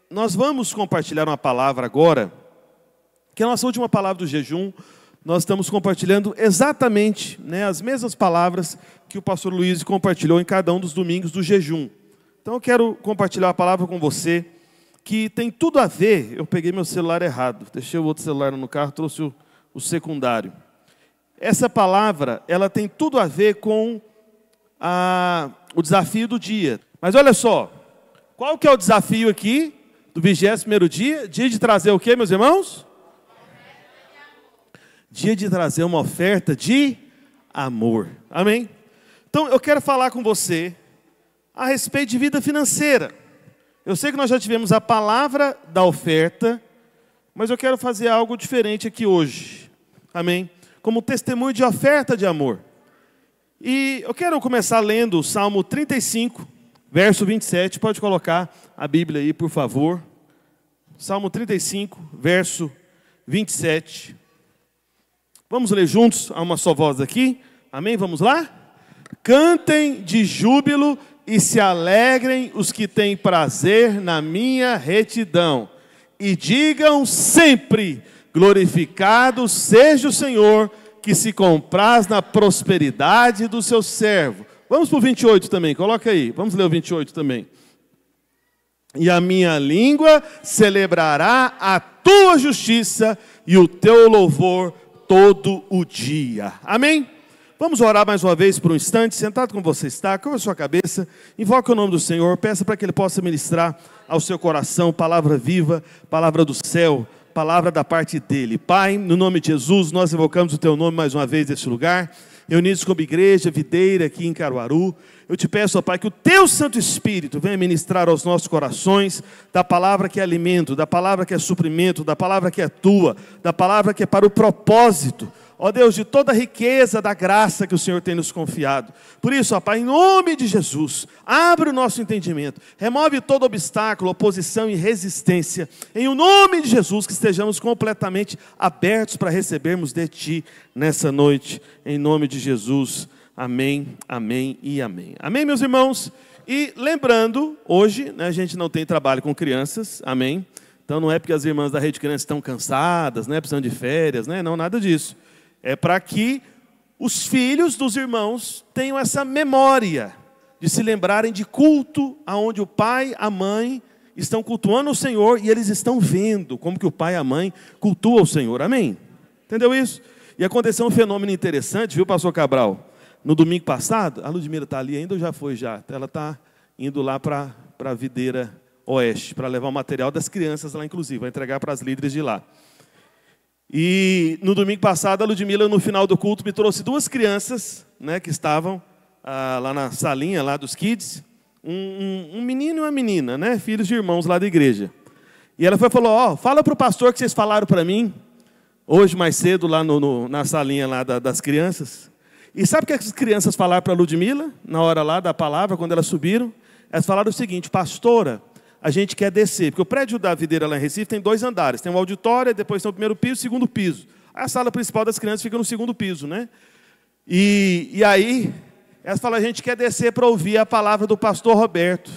Nós vamos compartilhar uma palavra agora, que é a nossa última palavra do jejum. Nós estamos compartilhando exatamente, as mesmas palavras que o pastor Luiz compartilhou em cada um dos domingos do jejum. Então eu quero compartilhar uma palavra com você, que tem tudo a ver. Eu peguei meu celular errado, deixei o outro celular no carro, trouxe o secundário. Essa palavra, ela tem tudo a ver com o desafio do dia. Mas olha só, qual que é o desafio aqui do 21º dia? Dia de trazer o quê, meus irmãos? Dia de trazer uma oferta de amor. Amém? Então eu quero falar com você a respeito de vida financeira. Eu sei que nós já tivemos a palavra da oferta, mas eu quero fazer algo diferente aqui hoje. Amém? Como testemunho de oferta de amor. E eu quero começar lendo o Salmo 35, verso 27. Pode colocar a Bíblia aí, por favor. Salmo 35, verso 27. Vamos ler juntos a uma só voz aqui. Amém? Vamos lá? Cantem de júbilo e se alegrem os que têm prazer na minha retidão. E digam sempre: glorificado seja o Senhor, que se compraz na prosperidade do seu servo. Vamos para o 28 também, coloca aí. Vamos ler o 28 também. E a minha língua celebrará a tua justiça e o teu louvor todo o dia. Amém? Vamos orar mais uma vez por um instante, sentado como você está, curva a sua cabeça, invoque o nome do Senhor, peça para que Ele possa ministrar ao seu coração palavra viva, palavra do céu, palavra da parte dEle. Pai, no nome de Jesus, nós invocamos o Teu nome mais uma vez neste lugar, reunidos como igreja, videira aqui em Caruaru. Eu te peço, ó Pai, que o Teu Santo Espírito venha ministrar aos nossos corações da palavra que é alimento, da palavra que é suprimento, da palavra que é tua, da palavra que é para o propósito, ó Deus, de toda a riqueza da graça que o Senhor tem nos confiado. Por isso, ó Pai, em nome de Jesus, abre o nosso entendimento, remove todo obstáculo, oposição e resistência, em o nome de Jesus, que estejamos completamente abertos para recebermos de Ti nessa noite, em nome de Jesus. Amém, amém e amém. Amém, meus irmãos? E lembrando, hoje, a gente não tem trabalho com crianças, amém? Então não é porque as irmãs da Rede Criança estão cansadas, precisando de férias, não, nada disso. É para que os filhos dos irmãos tenham essa memória de se lembrarem de culto, onde o pai, a mãe estão cultuando o Senhor e eles estão vendo como que o pai e a mãe cultuam o Senhor. Amém? Entendeu isso? E aconteceu um fenômeno interessante, viu, pastor Cabral? No domingo passado, a Ludmila está ali ainda ou já foi já? Ela está indo lá para a Videira Oeste, para levar o material das crianças lá, inclusive, vai entregar para as líderes de lá. E no domingo passado, a Ludmila, no final do culto, me trouxe duas crianças, que estavam lá na salinha lá dos kids, um menino e uma menina, filhos de irmãos lá da igreja. E ela falou, fala para o pastor que vocês falaram para mim, hoje mais cedo, lá na salinha lá das crianças. E sabe o que as crianças falaram para a Ludmila, na hora lá da palavra, quando elas subiram? Elas falaram o seguinte: pastora, a gente quer descer, porque o prédio da Videira lá em Recife tem 2 andares, tem um auditório, depois tem o primeiro piso e o segundo piso. A sala principal das crianças fica no segundo piso, E aí, elas falam, a gente quer descer para ouvir a palavra do pastor Roberto,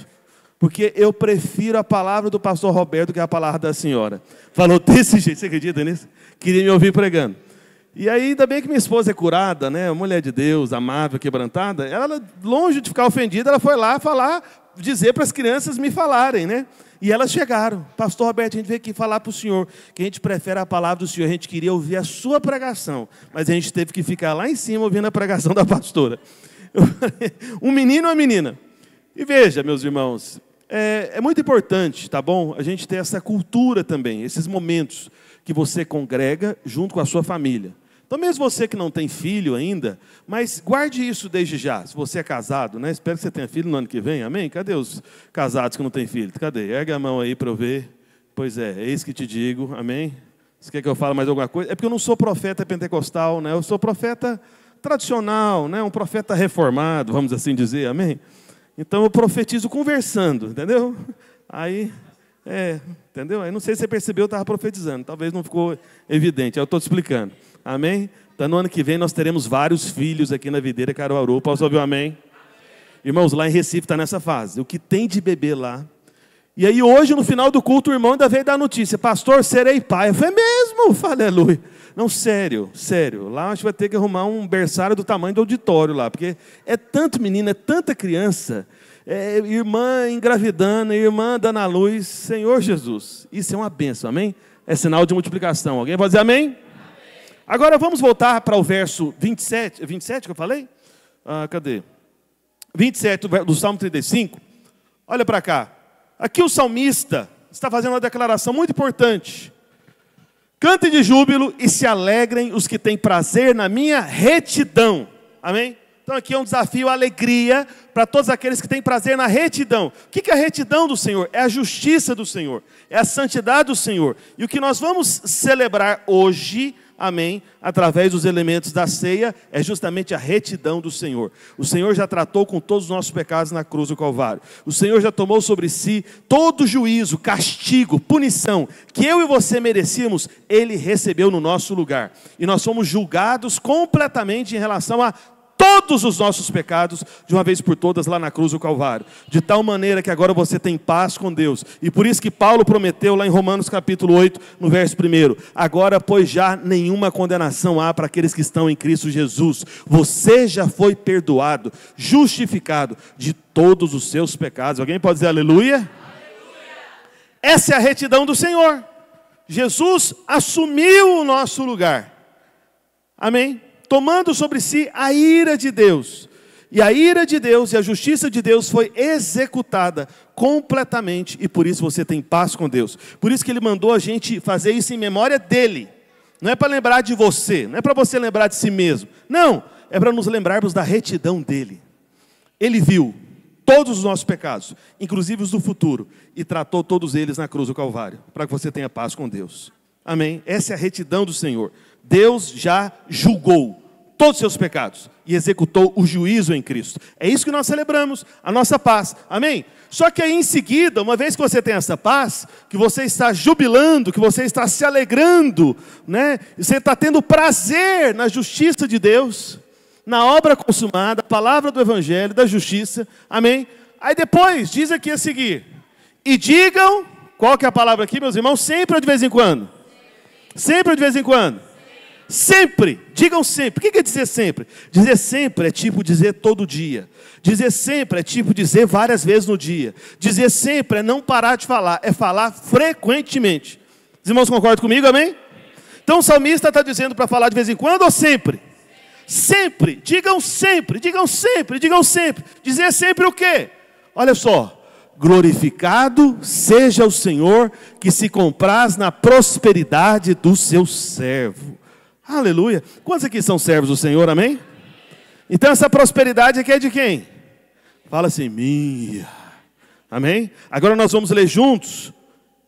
porque eu prefiro a palavra do pastor Roberto que a palavra da senhora. Falou desse jeito, você acredita nisso? Queria me ouvir pregando. E aí, ainda bem que minha esposa é curada, uma mulher de Deus, amável, quebrantada, ela, longe de ficar ofendida, ela foi lá dizer para as crianças me falarem, E elas chegaram: pastor Roberto, a gente veio aqui falar para o senhor que a gente prefere a palavra do senhor, a gente queria ouvir a sua pregação, mas a gente teve que ficar lá em cima ouvindo a pregação da pastora. Um menino e uma menina. E veja, meus irmãos, é muito importante, tá bom? A gente ter essa cultura também, esses momentos que você congrega junto com a sua família. Então, mesmo você que não tem filho ainda, mas guarde isso desde já. Se você é casado, espero que você tenha filho no ano que vem, amém? Cadê os casados que não têm filho? Cadê? Ergue a mão aí para eu ver. Pois é isso que te digo, amém? Você quer que eu fale mais alguma coisa? É porque eu não sou profeta pentecostal, eu sou profeta tradicional, um profeta reformado, vamos assim dizer, amém? Então, eu profetizo conversando, entendeu? Aí, entendeu? Aí não sei se você percebeu, eu estava profetizando, talvez não ficou evidente, eu estou te explicando. Amém? Então, no ano que vem, nós teremos vários filhos aqui na Videira Caruaru. Posso ouvir um amém? Irmãos, lá em Recife está nessa fase. O que tem de bebê lá, E aí hoje, no final do culto, o irmão ainda veio dar a notícia: pastor, serei pai. Eu falei: mesmo? Aleluia. Não, sério, sério. Lá a gente vai ter que arrumar um berçário do tamanho do auditório lá, porque é tanto menino, é tanta criança, irmã engravidando, irmã dando à luz. Senhor Jesus, isso é uma bênção, amém? É sinal de multiplicação. Alguém pode dizer amém? Amém. Agora vamos voltar para o verso 27, 27 que eu falei? Cadê? 27 do Salmo 35. Olha para cá. Aqui o salmista está fazendo uma declaração muito importante. Cantem de júbilo e se alegrem os que têm prazer na minha retidão. Amém? Então aqui é um desafio, a alegria para todos aqueles que têm prazer na retidão. O que é a retidão do Senhor? É a justiça do Senhor, é a santidade do Senhor. E o que nós vamos celebrar hoje, amém, através dos elementos da ceia, é justamente a retidão do Senhor. O Senhor já tratou com todos os nossos pecados na cruz do Calvário. O Senhor já tomou sobre si todo juízo, castigo, punição, que eu e você merecíamos, Ele recebeu no nosso lugar. E nós fomos julgados completamente em relação a todos os nossos pecados, de uma vez por todas, lá na cruz do Calvário. De tal maneira que agora você tem paz com Deus. E por isso que Paulo prometeu lá em Romanos capítulo 8, no verso 1. Agora, pois já nenhuma condenação há para aqueles que estão em Cristo Jesus. Você já foi perdoado, justificado de todos os seus pecados. Alguém pode dizer aleluia? Aleluia. Essa é a retidão do Senhor. Jesus assumiu o nosso lugar. Amém? Tomando sobre si a ira de Deus. E a ira de Deus e a justiça de Deus foi executada completamente. E por isso você tem paz com Deus. Por isso que Ele mandou a gente fazer isso em memória dEle. Não é para lembrar de você, não é para você lembrar de si mesmo. Não, é para nos lembrarmos da retidão dEle. Ele viu todos os nossos pecados, inclusive os do futuro, e tratou todos eles na cruz do Calvário, para que você tenha paz com Deus. Amém? Essa é a retidão do Senhor. Deus já julgou todos os seus pecados e executou o juízo em Cristo. É isso que nós celebramos, a nossa paz. Amém? Só que aí em seguida, uma vez que você tem essa paz, que você está jubilando, que você está se alegrando, né? Você está tendo prazer na justiça de Deus, na obra consumada, a palavra do Evangelho, da justiça. Amém? Aí depois, diz aqui a seguir: e digam, qual que é a palavra aqui, meus irmãos? Sempre ou de vez em quando? Sempre ou de vez em quando? Sempre, digam sempre. O que é dizer sempre? Dizer sempre é tipo dizer todo dia. Dizer sempre é tipo dizer várias vezes no dia. Dizer sempre é não parar de falar, é falar frequentemente. Os irmãos concordam comigo, amém? Então o salmista está dizendo para falar de vez em quando ou sempre? Sempre, digam sempre, digam sempre, digam sempre. Dizer sempre o quê? Olha só. Glorificado seja o Senhor que se compraz na prosperidade do seu servo. Aleluia. Quantos aqui são servos do Senhor, amém? Então essa prosperidade aqui é de quem? Fala assim, minha. Amém? Agora nós vamos ler juntos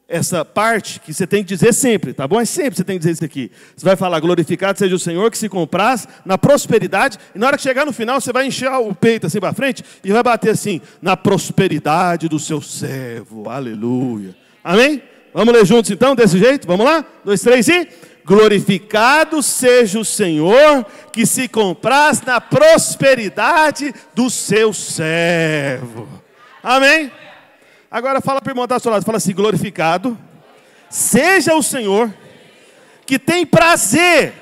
essa parte que você tem que dizer sempre, tá bom? É sempre você tem que dizer isso aqui. Você vai falar, glorificado seja o Senhor que se compraz na prosperidade. E na hora que chegar no final, você vai encher o peito assim para frente e vai bater assim, na prosperidade do seu servo. Aleluia. Amém? Vamos ler juntos então, desse jeito? Vamos lá? 2, 3 e... glorificado seja o Senhor que se compraz na prosperidade do seu servo. Amém? Agora fala para o irmão da sua lado, fala assim, glorificado seja o Senhor que tem prazer,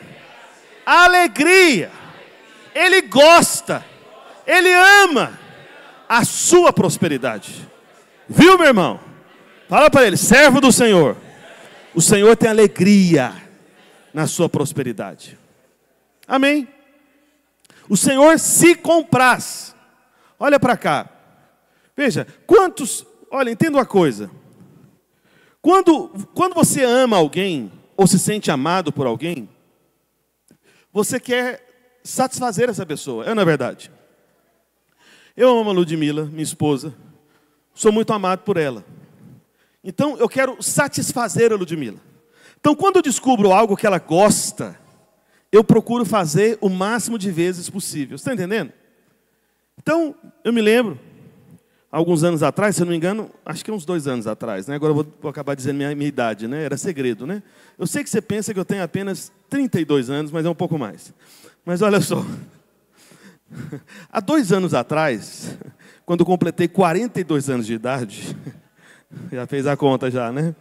alegria, Ele gosta, Ele ama a sua prosperidade. Viu, meu irmão? Fala para ele, servo do Senhor. O Senhor tem alegria na sua prosperidade. Amém? O Senhor se compraz. Olha para cá. Veja, olha, entenda uma coisa. Quando você ama alguém, ou se sente amado por alguém, você quer satisfazer essa pessoa, não é verdade? Eu amo a Ludmila, minha esposa, sou muito amado por ela. Então eu quero satisfazer a Ludmila. Então quando eu descubro algo que ela gosta, eu procuro fazer o máximo de vezes possível. Você está entendendo? Então, eu me lembro, alguns anos atrás, se eu não me engano, acho que uns 2 anos atrás, né? Agora eu vou acabar dizendo minha idade, né? Era segredo, né? Eu sei que você pensa que eu tenho apenas 32 anos, mas é um pouco mais. Mas olha só, há 2 anos atrás, quando eu completei 42 anos de idade, Já fez a conta já, né?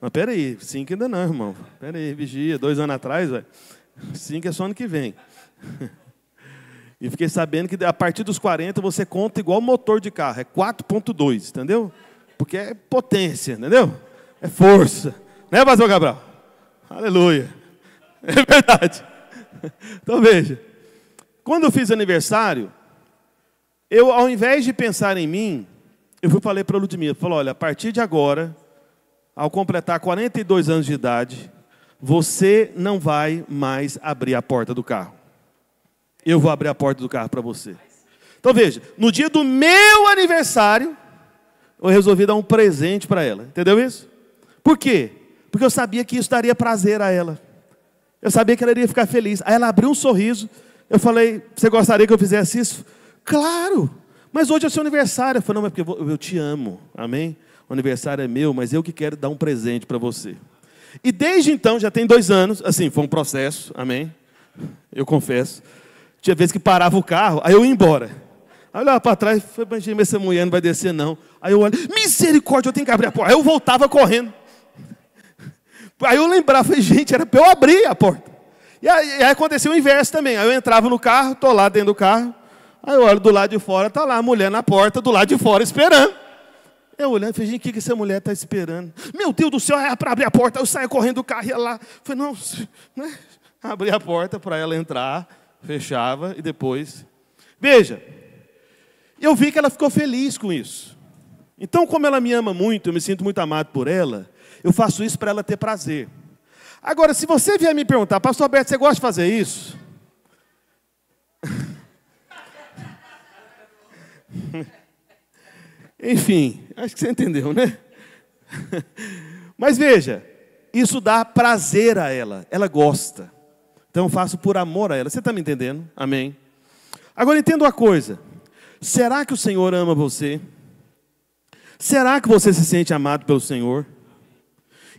Mas peraí, 5 ainda não, irmão. Peraí, vigia, 2 anos atrás, velho. 5 é só ano que vem. E fiquei sabendo que a partir dos 40 você conta igual motor de carro, é 4.2, entendeu? Porque é potência, entendeu? É força. Né, pastor Gabriel? Aleluia. É verdade. Então veja, quando eu fiz aniversário, eu ao invés de pensar em mim, eu falei para a Ludmila, falei, olha, a partir de agora, ao completar 42 anos de idade, você não vai mais abrir a porta do carro. Eu vou abrir a porta do carro para você. Então veja, no dia do meu aniversário, eu resolvi dar um presente para ela. Entendeu isso? Por quê? Porque eu sabia que isso daria prazer a ela. Eu sabia que ela iria ficar feliz. Aí ela abriu um sorriso. Eu falei, você gostaria que eu fizesse isso? Claro! Mas hoje é o seu aniversário. Eu falei, não, é porque eu te amo. Amém? O aniversário é meu, mas eu que quero dar um presente para você. E desde então, já tem 2 anos, assim, foi um processo, amém? Eu confesso. Tinha vezes que parava o carro, aí eu ia embora. Aí eu olhava para trás, falei, mas essa mulher não vai descer não. Aí eu olho, misericórdia, eu tenho que abrir a porta. Aí eu voltava correndo. Aí eu lembrava, falei, gente, era para eu abrir a porta. E aí aconteceu o inverso também. Aí eu entrava no carro, estou lá dentro do carro. Aí eu olho do lado de fora, está lá a mulher na porta, do lado de fora, esperando. Eu olhei e falei, gente, o que essa mulher está esperando? Meu Deus do céu, é para abrir a porta. Eu saio correndo do carro e ia lá. Falei, não, né? Abri a porta para ela entrar, fechava e depois... Veja, eu vi que ela ficou feliz com isso. Então, como ela me ama muito, eu me sinto muito amado por ela, eu faço isso para ela ter prazer. Agora, se você vier me perguntar, pastor Alberto, você gosta de fazer isso? Enfim, acho que você entendeu, né? Mas veja, isso dá prazer a ela, ela gosta. Então eu faço por amor a ela. Você está me entendendo? Amém. Agora entenda uma coisa. Será que o Senhor ama você? Será que você se sente amado pelo Senhor?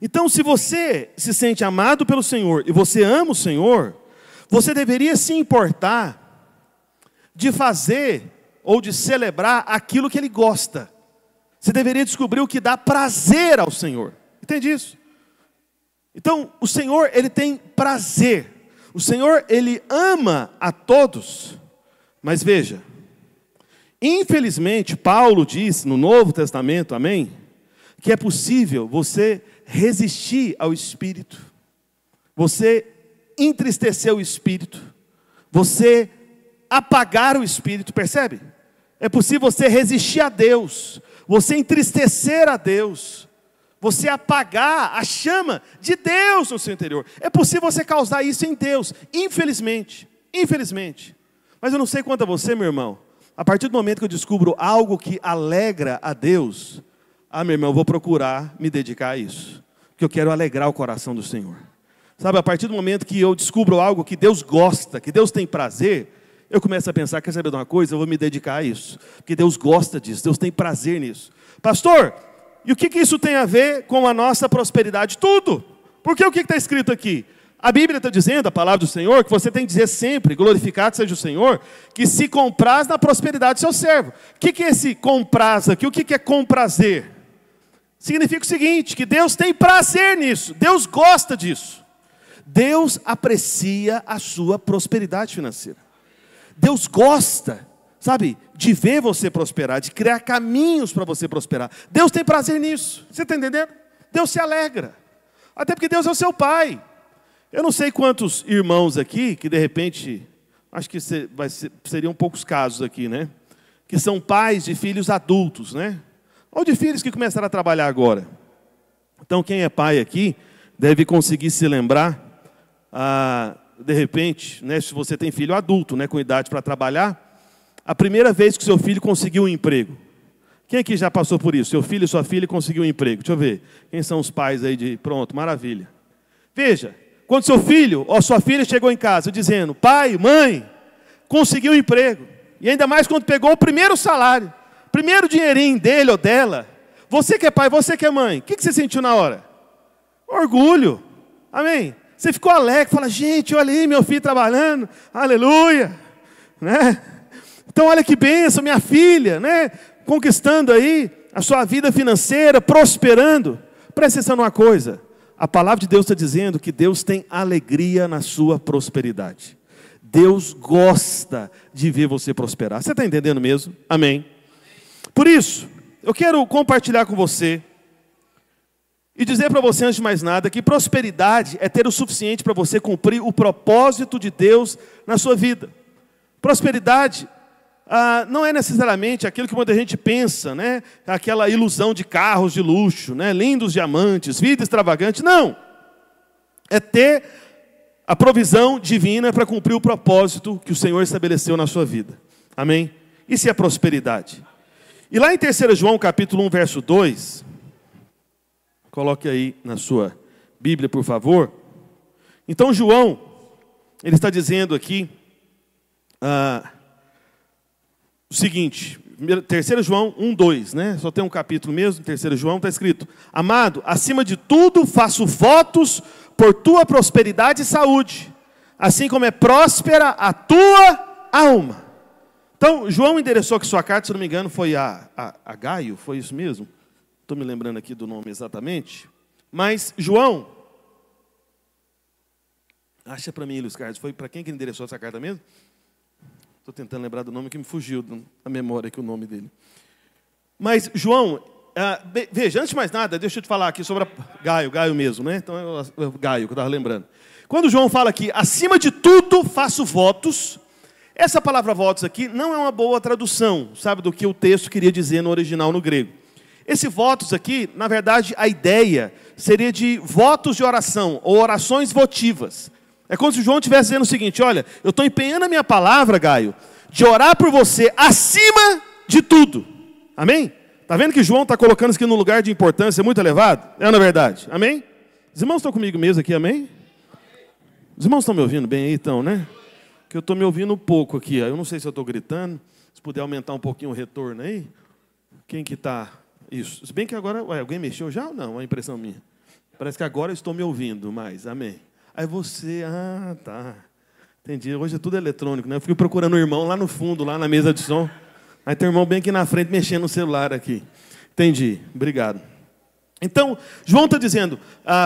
Então, se você se sente amado pelo Senhor e você ama o Senhor, você deveria se importar de fazer ou de celebrar aquilo que Ele gosta. Você deveria descobrir o que dá prazer ao Senhor. Entende isso? Então, o Senhor, Ele tem prazer. O Senhor, Ele ama a todos. Mas veja, infelizmente, Paulo diz no Novo Testamento, amém? Que é possível você resistir ao Espírito. Você entristecer o Espírito. Você apagar o Espírito, percebe? É possível você resistir a Deus. Você entristecer a Deus. Você apagar a chama de Deus no seu interior. É possível você causar isso em Deus. Infelizmente. Infelizmente. Mas eu não sei quanto a você, meu irmão. A partir do momento que eu descubro algo que alegra a Deus, meu irmão, eu vou procurar me dedicar a isso. Porque eu quero alegrar o coração do Senhor. Sabe, a partir do momento que eu descubro algo que Deus gosta, que Deus tem prazer, eu começo a pensar, quer saber de uma coisa? Eu vou me dedicar a isso. Porque Deus gosta disso, Deus tem prazer nisso. Pastor, e o que isso tem a ver com a nossa prosperidade? Tudo. Porque o que está escrito aqui? A Bíblia está dizendo, a palavra do Senhor, que você tem que dizer sempre, glorificado seja o Senhor, que se compraz na prosperidade do seu servo. O que é esse compraz aqui? O que é comprazer? Significa o seguinte, que Deus tem prazer nisso, Deus gosta disso. Deus aprecia a sua prosperidade financeira. Deus gosta, sabe, de ver você prosperar, de criar caminhos para você prosperar. Deus tem prazer nisso, você está entendendo? Deus se alegra, até porque Deus é o seu Pai. Eu não sei quantos irmãos aqui, que de repente, acho que seriam poucos casos aqui, né? Que são pais de filhos adultos, né? Ou de filhos que começaram a trabalhar agora. Então, quem é pai aqui, deve conseguir se lembrar, de repente, né, se você tem filho adulto, né, com idade para trabalhar, a primeira vez que seu filho conseguiu um emprego. Quem aqui já passou por isso? Seu filho e sua filha conseguiu um emprego. Deixa eu ver. Quem são os pais aí de... Pronto, maravilha. Veja. Quando seu filho ou sua filha chegou em casa dizendo, pai, mãe, conseguiu um emprego. E ainda mais quando pegou o primeiro salário, primeiro dinheirinho dele ou dela. Você que é pai, você que é mãe, o que você sentiu na hora? Orgulho. Amém? Você ficou alegre, fala, gente, olha aí meu filho trabalhando, aleluia. Né? Então olha que bênção, minha filha, né? Conquistando aí a sua vida financeira prosperando, presta atenção numa coisa. A palavra de Deus está dizendo que Deus tem alegria na sua prosperidade. Deus gosta de ver você prosperar. Você está entendendo mesmo? Amém. Por isso, eu quero compartilhar com você e dizer para você, antes de mais nada, que prosperidade é ter o suficiente para você cumprir o propósito de Deus na sua vida. Prosperidade não é necessariamente aquilo que muita gente pensa, né? Aquela ilusão de carros de luxo, né? Lindos diamantes, vida extravagante. Não. É ter a provisão divina para cumprir o propósito que o Senhor estabeleceu na sua vida. Amém? Isso é a prosperidade. E lá em 3 João, capítulo 1, verso 2, coloque aí na sua Bíblia, por favor. Então, João, ele está dizendo aqui o seguinte, 3 João 1, 2, né? Só tem um capítulo mesmo, 3 João, está escrito: Amado, acima de tudo faço votos por tua prosperidade e saúde, assim como é próspera a tua alma. Então, João endereçou que sua carta, se não me engano, foi a Gaio, foi isso mesmo? Estou me lembrando aqui do nome exatamente. Mas João, acha para mim, Luiz Carlos, foi para quem que ele endereçou essa carta mesmo? Estou tentando lembrar do nome que me fugiu da memória aqui o nome dele. Mas João, veja, antes de mais nada, deixa eu te falar aqui sobre Gaio mesmo, né? Então é o Gaio que eu estava lembrando. Quando João fala aqui, acima de tudo faço votos, essa palavra votos aqui não é uma boa tradução, sabe, do que o texto queria dizer no original no grego. Esse votos aqui, na verdade, a ideia seria de votos de oração, ou orações votivas. É como se João estivesse dizendo o seguinte: olha, eu estou empenhando a minha palavra, Gaio, de orar por você acima de tudo. Amém? Está vendo que João está colocando isso aqui num lugar de importância muito elevado? É na verdade? Amém? Os irmãos estão comigo mesmo aqui, amém? Os irmãos estão me ouvindo bem aí, então, né? Que eu estou me ouvindo pouco aqui. Eu não sei se eu estou gritando. Se puder aumentar um pouquinho o retorno aí. Quem que está? Isso. Se bem que agora... alguém mexeu já ou não? É uma impressão minha. Parece que agora eu estou me ouvindo mais. Amém. Aí você... tá. Entendi. Hoje é tudo eletrônico, né? Eu fui procurando o irmão lá no fundo, lá na mesa de som. Aí tem um irmão bem aqui na frente mexendo no celular aqui. Entendi. Obrigado. Então, João está dizendo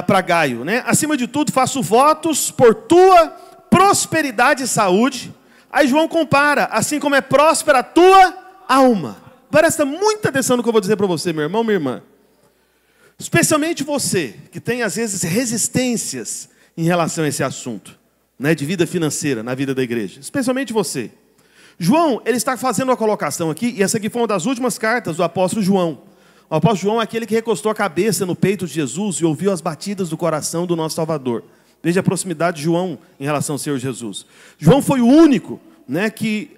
para Gaio, né? Acima de tudo, faço votos por tua prosperidade e saúde. Aí João compara, assim como é próspera a tua alma. Presta muita atenção no que eu vou dizer para você, meu irmão, minha irmã. Especialmente você, que tem às vezes resistências em relação a esse assunto, né, de vida financeira na vida da igreja. Especialmente você. João, ele está fazendo uma colocação aqui, e essa aqui foi uma das últimas cartas do apóstolo João. O apóstolo João é aquele que recostou a cabeça no peito de Jesus e ouviu as batidas do coração do nosso Salvador. Veja a proximidade de João em relação ao Senhor Jesus. João foi o único, né, que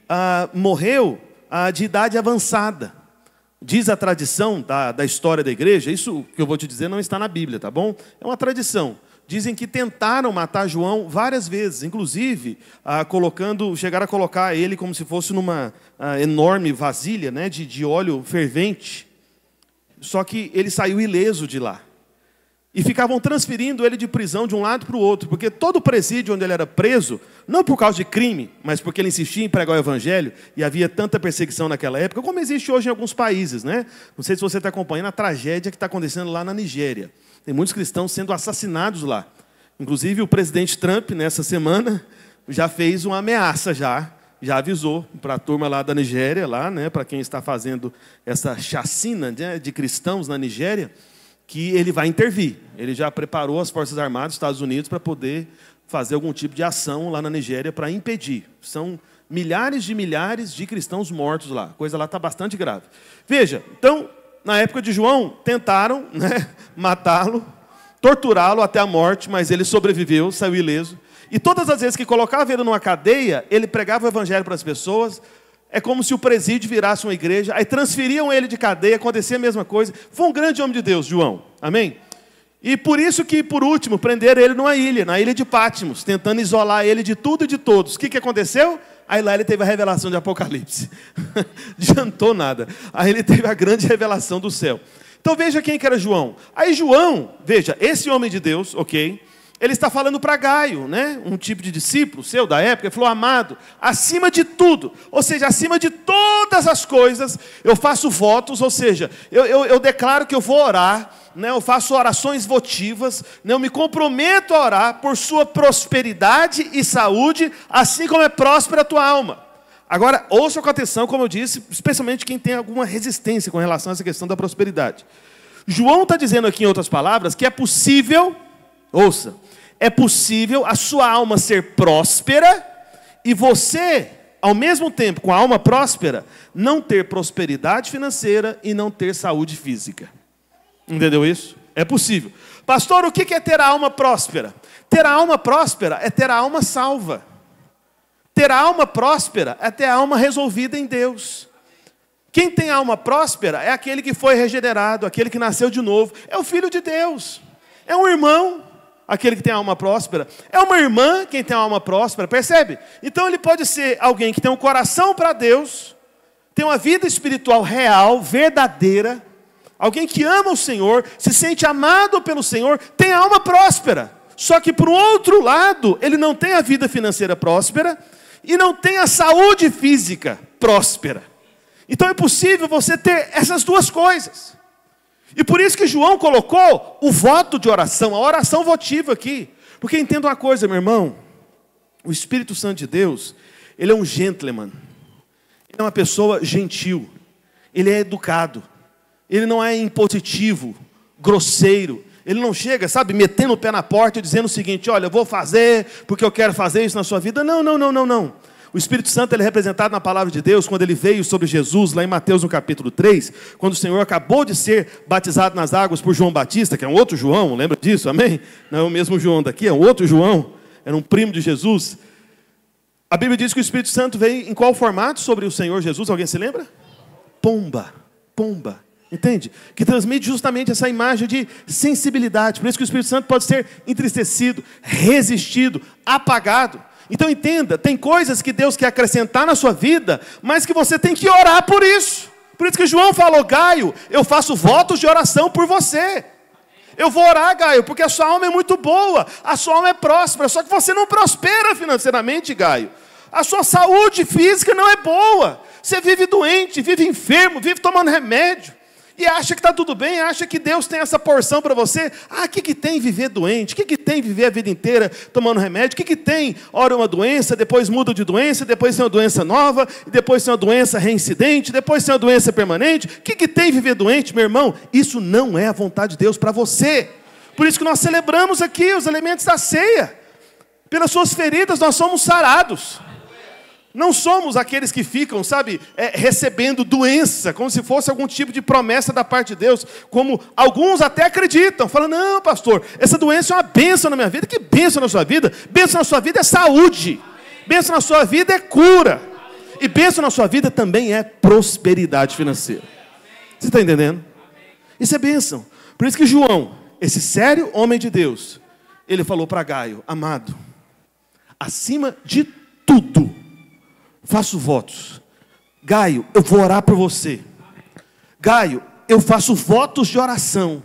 morreu de idade avançada. Diz a tradição da história da igreja, isso que eu vou te dizer não está na Bíblia, tá bom? É uma tradição. Dizem que tentaram matar João várias vezes, inclusive chegaram a colocar ele como se fosse numa enorme vasilha, né, de óleo fervente. Só que ele saiu ileso de lá. E ficavam transferindo ele de prisão de um lado para o outro, porque todo o presídio onde ele era preso, não por causa de crime, mas porque ele insistia em pregar o evangelho, e havia tanta perseguição naquela época, como existe hoje em alguns países, né? Não sei se você está acompanhando a tragédia que está acontecendo lá na Nigéria. Tem muitos cristãos sendo assassinados lá. Inclusive o presidente Trump, nessa semana, já fez uma ameaça, já avisou para a turma lá da Nigéria, lá, né, para quem está fazendo essa chacina, né, de cristãos na Nigéria, que ele vai intervir. Ele já preparou as Forças Armadas dos Estados Unidos para poder fazer algum tipo de ação lá na Nigéria para impedir. São milhares de cristãos mortos lá. A coisa lá está bastante grave. Veja, então, na época de João, tentaram, né, matá-lo, torturá-lo até a morte, mas ele sobreviveu, saiu ileso. E todas as vezes que colocava ele numa cadeia, ele pregava o evangelho para as pessoas. É como se o presídio virasse uma igreja, aí transferiam ele de cadeia, acontecia a mesma coisa. Foi um grande homem de Deus, João. Amém? E por isso que, por último, prenderam ele numa ilha, na ilha de Patmos, tentando isolar ele de tudo e de todos. O que aconteceu? Aí lá ele teve a revelação de Apocalipse. Não adiantou nada. Aí ele teve a grande revelação do céu. Então veja quem que era João. Aí João, veja, esse homem de Deus, ok? ele está falando para Gaio, né? Um tipo de discípulo seu da época. Ele falou: amado, acima de tudo, ou seja, acima de todas as coisas, eu faço votos, ou seja, eu declaro que eu vou orar, né? Eu faço orações votivas, né? Eu me comprometo a orar por sua prosperidade e saúde, assim como é próspera a tua alma. Agora, ouça com atenção, como eu disse, especialmente quem tem alguma resistência com relação a essa questão da prosperidade. João está dizendo aqui, em outras palavras, que é possível, ouça, é possível a sua alma ser próspera e você, ao mesmo tempo, com a alma próspera, não ter prosperidade financeira e não ter saúde física. Entendeu isso? É possível. Pastor, o que é ter a alma próspera? Ter a alma próspera é ter a alma salva. Ter a alma próspera é ter a alma resolvida em Deus. Quem tem a alma próspera é aquele que foi regenerado, aquele que nasceu de novo. É o filho de Deus. É um irmão, aquele que tem a alma próspera. É uma irmã, quem tem a alma próspera, percebe? Então ele pode ser alguém que tem um coração para Deus, tem uma vida espiritual real, verdadeira, alguém que ama o Senhor, se sente amado pelo Senhor, tem a alma próspera. Só que por outro lado, ele não tem a vida financeira próspera e não tem a saúde física próspera. Então é possível você ter essas duas coisas. E por isso que João colocou o voto de oração, a oração votiva aqui. Porque entenda uma coisa, meu irmão, o Espírito Santo de Deus, ele é um gentleman. Ele é uma pessoa gentil. Ele é educado. Ele não é impositivo, grosseiro. Ele não chega, sabe, metendo o pé na porta e dizendo o seguinte: olha, eu vou fazer porque eu quero fazer isso na sua vida. Não, não, não, não, não. O Espírito Santo ele é representado na palavra de Deus quando ele veio sobre Jesus, lá em Mateus no capítulo 3, quando o Senhor acabou de ser batizado nas águas por João Batista, que é um outro João, lembra disso, amém? Não é o mesmo João daqui, é um outro João, era um primo de Jesus. A Bíblia diz que o Espírito Santo veio em qual formato sobre o Senhor Jesus? Alguém se lembra? Pomba, pomba. Entende? Que transmite justamente essa imagem de sensibilidade. Por isso que o Espírito Santo pode ser entristecido, resistido, apagado. Então entenda, tem coisas que Deus quer acrescentar na sua vida, mas que você tem que orar por isso. Por isso que João falou: Gaio, eu faço votos de oração por você. Eu vou orar, Gaio, porque a sua alma é muito boa, a sua alma é próspera, só que você não prospera financeiramente, Gaio. A sua saúde física não é boa. Você vive doente, vive enfermo, vive tomando remédio. E acha que está tudo bem, acha que Deus tem essa porção para você. Ah, o que tem viver doente? O que tem viver a vida inteira tomando remédio? O que tem, ora uma doença, depois muda de doença, depois tem uma doença nova, depois tem uma doença reincidente, depois tem uma doença permanente? O que tem viver doente, meu irmão? Isso não é a vontade de Deus para você. Por isso que nós celebramos aqui os elementos da ceia. Pelas suas feridas nós somos sarados. Não somos aqueles que ficam, sabe, recebendo doença, como se fosse algum tipo de promessa da parte de Deus, como alguns até acreditam, falando: não, pastor, essa doença é uma bênção na minha vida. Que bênção na sua vida? Bênção na sua vida é saúde, bênção na sua vida é cura, e bênção na sua vida também é prosperidade financeira. Você está entendendo? Isso é bênção. Por isso que João, esse sério homem de Deus, ele falou para Gaio: amado, acima de tudo, faço votos. Gaio, eu vou orar por você. Gaio, eu faço votos de oração.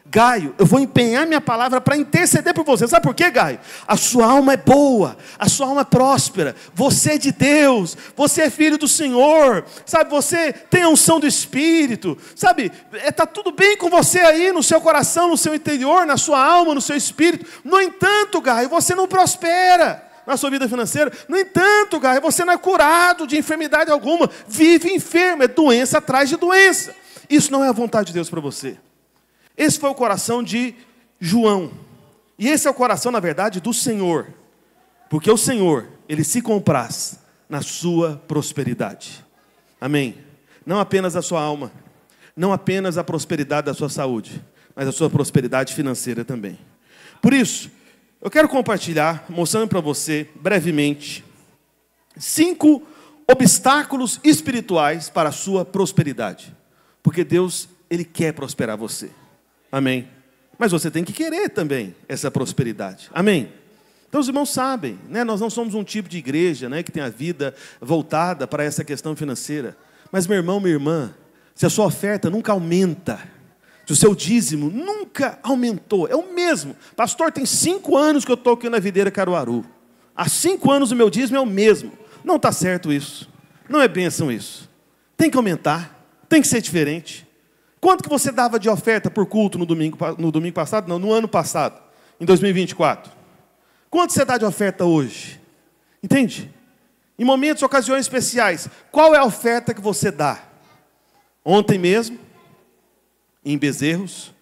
Gaio, eu vou empenhar minha palavra para interceder por você. Sabe por quê, Gaio? A sua alma é boa, a sua alma é próspera. Você é de Deus, você é filho do Senhor. Sabe, você tem a unção do Espírito. Sabe, está tudo bem com você aí, no seu coração, no seu interior, na sua alma, no seu espírito. No entanto, Gaio, você não prospera na sua vida financeira. No entanto, Gaio, você não é curado de enfermidade alguma. Vive enfermo, é doença atrás de doença. Isso não é a vontade de Deus para você. Esse foi o coração de João. E esse é o coração, na verdade, do Senhor. Porque o Senhor, Ele se compraz na sua prosperidade. Amém? Não apenas a sua alma, não apenas a prosperidade da sua saúde, mas a sua prosperidade financeira também. Por isso, eu quero compartilhar, mostrando para você, brevemente, 5 obstáculos espirituais para a sua prosperidade. Porque Deus, Ele quer prosperar você. Amém? Mas você tem que querer também essa prosperidade. Amém? Então os irmãos sabem, né? Nós não somos um tipo de igreja, né, que tem a vida voltada para essa questão financeira. Mas meu irmão, minha irmã, se a sua oferta nunca aumenta, Se o seu dízimo nunca aumentou, é o mesmo. Pastor, tem 5 anos que eu estou aqui na Videira Caruaru. Há 5 anos o meu dízimo é o mesmo. Não está certo isso. Não é bênção isso. Tem que aumentar, tem que ser diferente. Quanto que você dava de oferta por culto no domingo passado? Não, no ano passado, em 2024. Quanto você dá de oferta hoje? Entende? Em momentos, ocasiões especiais, qual é a oferta que você dá? Ontem mesmo, em Bezerros,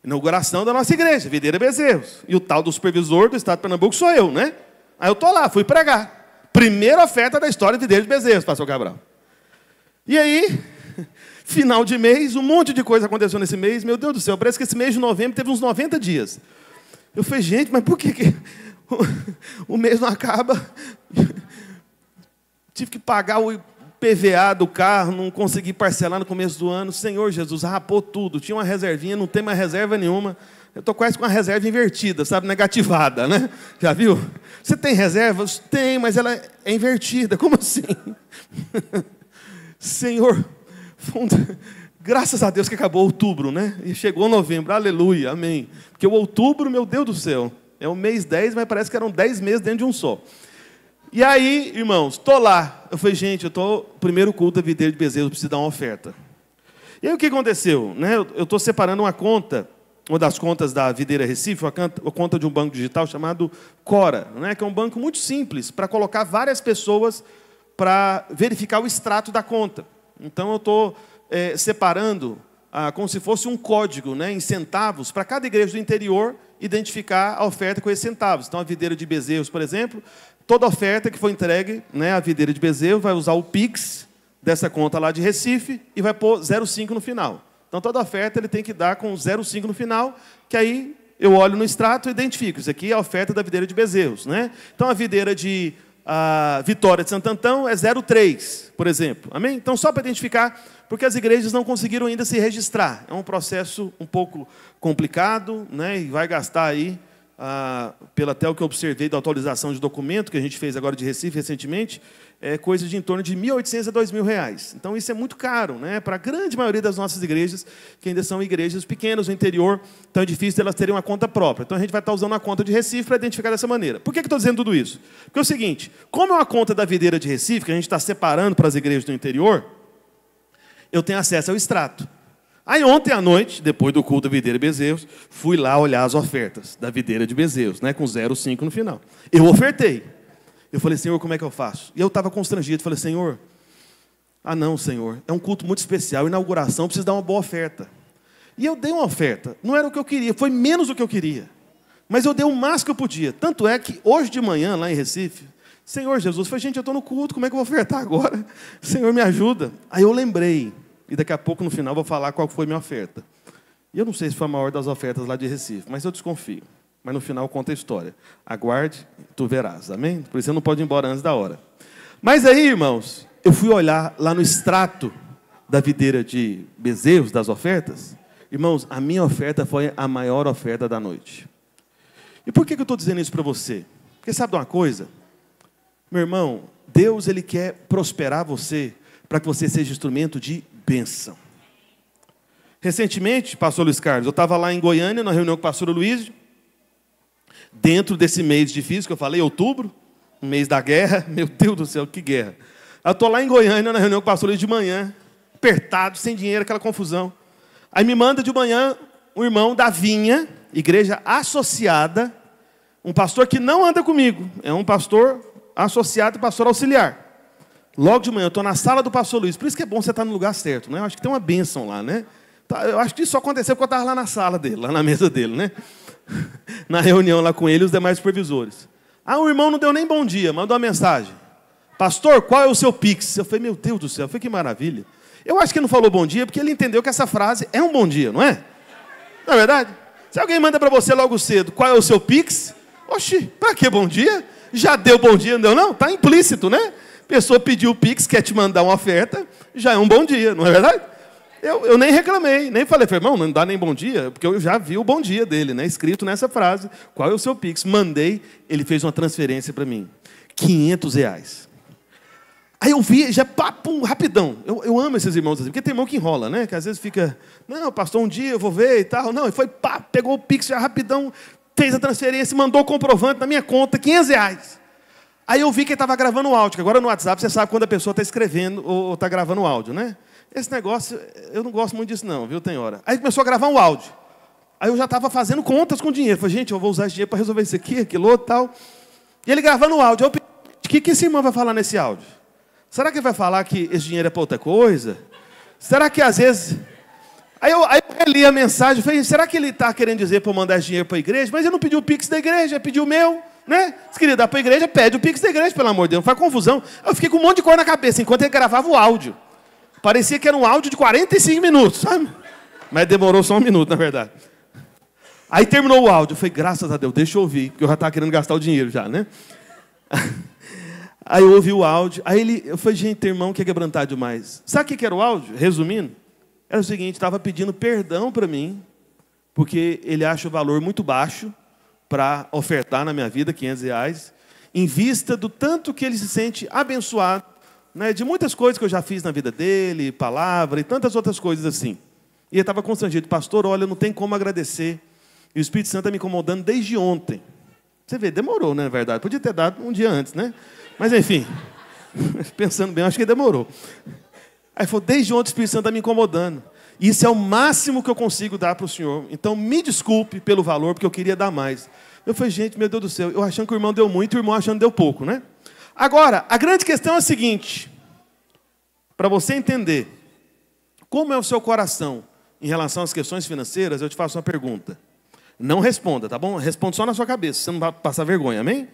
inauguração da nossa igreja, Videira Bezerros. E o tal do supervisor do estado de Pernambuco sou eu, né? Aí eu estou lá, fui pregar. Primeira oferta da história de Videira de Bezerros, pastor Cabral. E aí, final de mês, um monte de coisa aconteceu nesse mês. Meu Deus do céu, parece que esse mês de novembro teve uns 90 dias. Eu falei, gente, mas por que o mês não acaba? Tive que pagar o PVA do carro, não consegui parcelar no começo do ano. Senhor Jesus, rapou tudo. Tinha uma reservinha, não tem mais reserva nenhuma. Eu estou quase com uma reserva invertida, sabe? Negativada, né? Já viu? Você tem reservas? Tem, mas ela é invertida. Como assim? Senhor, graças a Deus que acabou outubro, né? E chegou novembro, aleluia, amém. Porque o outubro, meu Deus do céu, é o mês 10, mas parece que eram 10 meses dentro de um só. E aí, irmãos, estou lá. Eu falei, gente, eu estou primeiro culto da Videira de Bezerros, eu preciso dar uma oferta. E aí o que aconteceu? Né? Eu estou separando uma conta, uma das contas da Videira Recife, a conta de um banco digital chamado Cora, né? Que é um banco muito simples, para colocar várias pessoas para verificar o extrato da conta. Então eu estou separando como se fosse um código, né, em centavos, para cada igreja do interior identificar a oferta com esses centavos. Então a Videira de Bezerros, por exemplo, toda oferta que for entregue, né, a Videira de Bezerros vai usar o Pix dessa conta lá de Recife e vai pôr 0,5 no final. Então toda oferta ele tem que dar com 0,5 no final, que aí eu olho no extrato e identifico. Isso aqui é a oferta da Videira de Bezerros, né? Então a Videira de Vitória de Santo Antão é 0,3, por exemplo. Amém? Então só para identificar, porque as igrejas não conseguiram ainda se registrar. É um processo um pouco complicado, né? E vai gastar aí, pelo até o que eu observei da atualização de documento que a gente fez agora de Recife recentemente, coisa de em torno de R$ 1.800 a R$ 2.000. Então isso é muito caro, né? Para a grande maioria das nossas igrejas, que ainda são igrejas pequenas no interior, então é difícil elas terem uma conta própria. Então a gente vai estar usando a conta de Recife para identificar dessa maneira. Por que eu estou dizendo tudo isso? Porque é o seguinte, como é uma conta da Videira de Recife, que a gente está separando para as igrejas do interior, eu tenho acesso ao extrato. Aí ontem à noite, depois do culto da Videira de Bezerros, fui lá olhar as ofertas da Videira de Bezerros, né, com 0,5 no final. Eu ofertei. Eu falei, Senhor, como é que eu faço? E eu estava constrangido. Falei, Senhor, não, Senhor, é um culto muito especial, inauguração, preciso dar uma boa oferta. E eu dei uma oferta. Não era o que eu queria, foi menos do que eu queria. Mas eu dei o máximo que eu podia. Tanto é que hoje de manhã, lá em Recife, Senhor Jesus, eu falei, gente, eu estou no culto, como é que eu vou ofertar agora? Senhor, me ajuda. Aí eu lembrei, e daqui a pouco, no final, vou falar qual foi a minha oferta. E eu não sei se foi a maior das ofertas lá de Recife, mas eu desconfio. Mas no final conta a história. Aguarde, tu verás. Amém? Por isso você não pode ir embora antes da hora. Mas aí, irmãos, eu fui olhar lá no extrato da Videira de Bezerros, das ofertas. Irmãos, a minha oferta foi a maior oferta da noite. E por que eu estou dizendo isso para você? Porque sabe de uma coisa? Meu irmão, Deus ele quer prosperar você para que você seja instrumento de bênção. Recentemente, pastor Luiz Carlos, eu estava lá em Goiânia, na reunião com o pastor Luiz, dentro desse mês difícil que eu falei, outubro, um mês da guerra, meu Deus do céu, que guerra. Eu estou lá em Goiânia, na reunião com o pastor Luiz de manhã, apertado, sem dinheiro, aquela confusão. Aí me manda de manhã um irmão da Vinha, igreja associada, um pastor que não anda comigo, é um pastor associado e pastor auxiliar. Logo de manhã, eu estou na sala do pastor Luiz, por isso que é bom você estar no lugar certo, né? Eu acho que tem uma bênção lá, né? Eu acho que isso só aconteceu porque eu estava lá na sala dele, lá na mesa dele, né? Na reunião lá com ele e os demais supervisores. O irmão não deu nem bom dia, mandou uma mensagem. Pastor, qual é o seu Pix? Eu falei, meu Deus do céu, eu falei, que maravilha. Eu acho que ele não falou bom dia porque ele entendeu que essa frase é um bom dia, não é? Não é verdade? Se alguém manda para você logo cedo, qual é o seu Pix? Oxi, para que bom dia? Já deu bom dia, não deu não? Está implícito, né? A pessoa pediu o Pix, quer te mandar uma oferta, já é um bom dia, não é verdade? Eu nem reclamei, nem falei, irmão, não dá nem bom dia, porque eu já vi o bom dia dele, né, escrito nessa frase. Qual é o seu Pix? Mandei, ele fez uma transferência para mim. R$ 500. Aí eu vi, já pum, rapidão. Eu amo esses irmãos assim, porque tem irmão que enrola, né? Que às vezes fica, não, pastor, um dia eu vou ver e tal. Não, e foi pá, pegou o Pix já rapidão, fez a transferência, mandou o comprovante na minha conta, R$500. Aí eu vi que ele estava gravando o áudio, que agora no WhatsApp você sabe quando a pessoa está escrevendo ou está gravando o áudio, né? Esse negócio, eu não gosto muito disso não, viu? Tem hora. Aí começou a gravar um áudio. Aí eu já estava fazendo contas com dinheiro. Falei, gente, eu vou usar esse dinheiro para resolver isso aqui, aquilo outro e tal. E ele gravando o áudio. Eu pensei, o que esse irmão vai falar nesse áudio? Será que ele vai falar que esse dinheiro é para outra coisa? Será que às vezes... Aí eu li a mensagem, falei, será que ele está querendo dizer para eu mandar esse dinheiro para a igreja? Mas ele não pediu o Pix da igreja, ele pediu o meu, né? Se queria dar para a igreja, pede o Pix da igreja, pelo amor de Deus, não faz confusão. Eu fiquei com um monte de cor na cabeça, enquanto ele gravava o áudio. Parecia que era um áudio de 45 minutos, sabe? Mas demorou só 1 minuto, na verdade. Aí terminou o áudio, eu falei, graças a Deus, deixa eu ouvir, porque eu já estava querendo gastar o dinheiro já, né? Aí eu ouvi o áudio, aí eu falei, gente, irmão, que é quebrantar demais. Sabe o que era o áudio? Resumindo, era o seguinte, estava pedindo perdão para mim, porque ele acha o valor muito baixo para ofertar na minha vida, R$500, em vista do tanto que ele se sente abençoado, né, de muitas coisas que eu já fiz na vida dele, palavra e tantas outras coisas assim. E ele estava constrangido, pastor, olha, não tem como agradecer. E o Espírito Santo está me incomodando desde ontem. Você vê, demorou, né, na verdade. Podia ter dado um dia antes, né? Mas, enfim, pensando bem, acho que demorou. Aí falou, desde ontem o Espírito Santo está me incomodando. E isso é o máximo que eu consigo dar para o senhor. Então, me desculpe pelo valor, porque eu queria dar mais. Eu falei, gente, meu Deus do céu, eu achando que o irmão deu muito e o irmão achando que deu pouco, né? Agora, a grande questão é a seguinte. Para você entender como é o seu coração em relação às questões financeiras, eu te faço uma pergunta. Não responda, tá bom? Responde só na sua cabeça, você não vai passar vergonha, amém?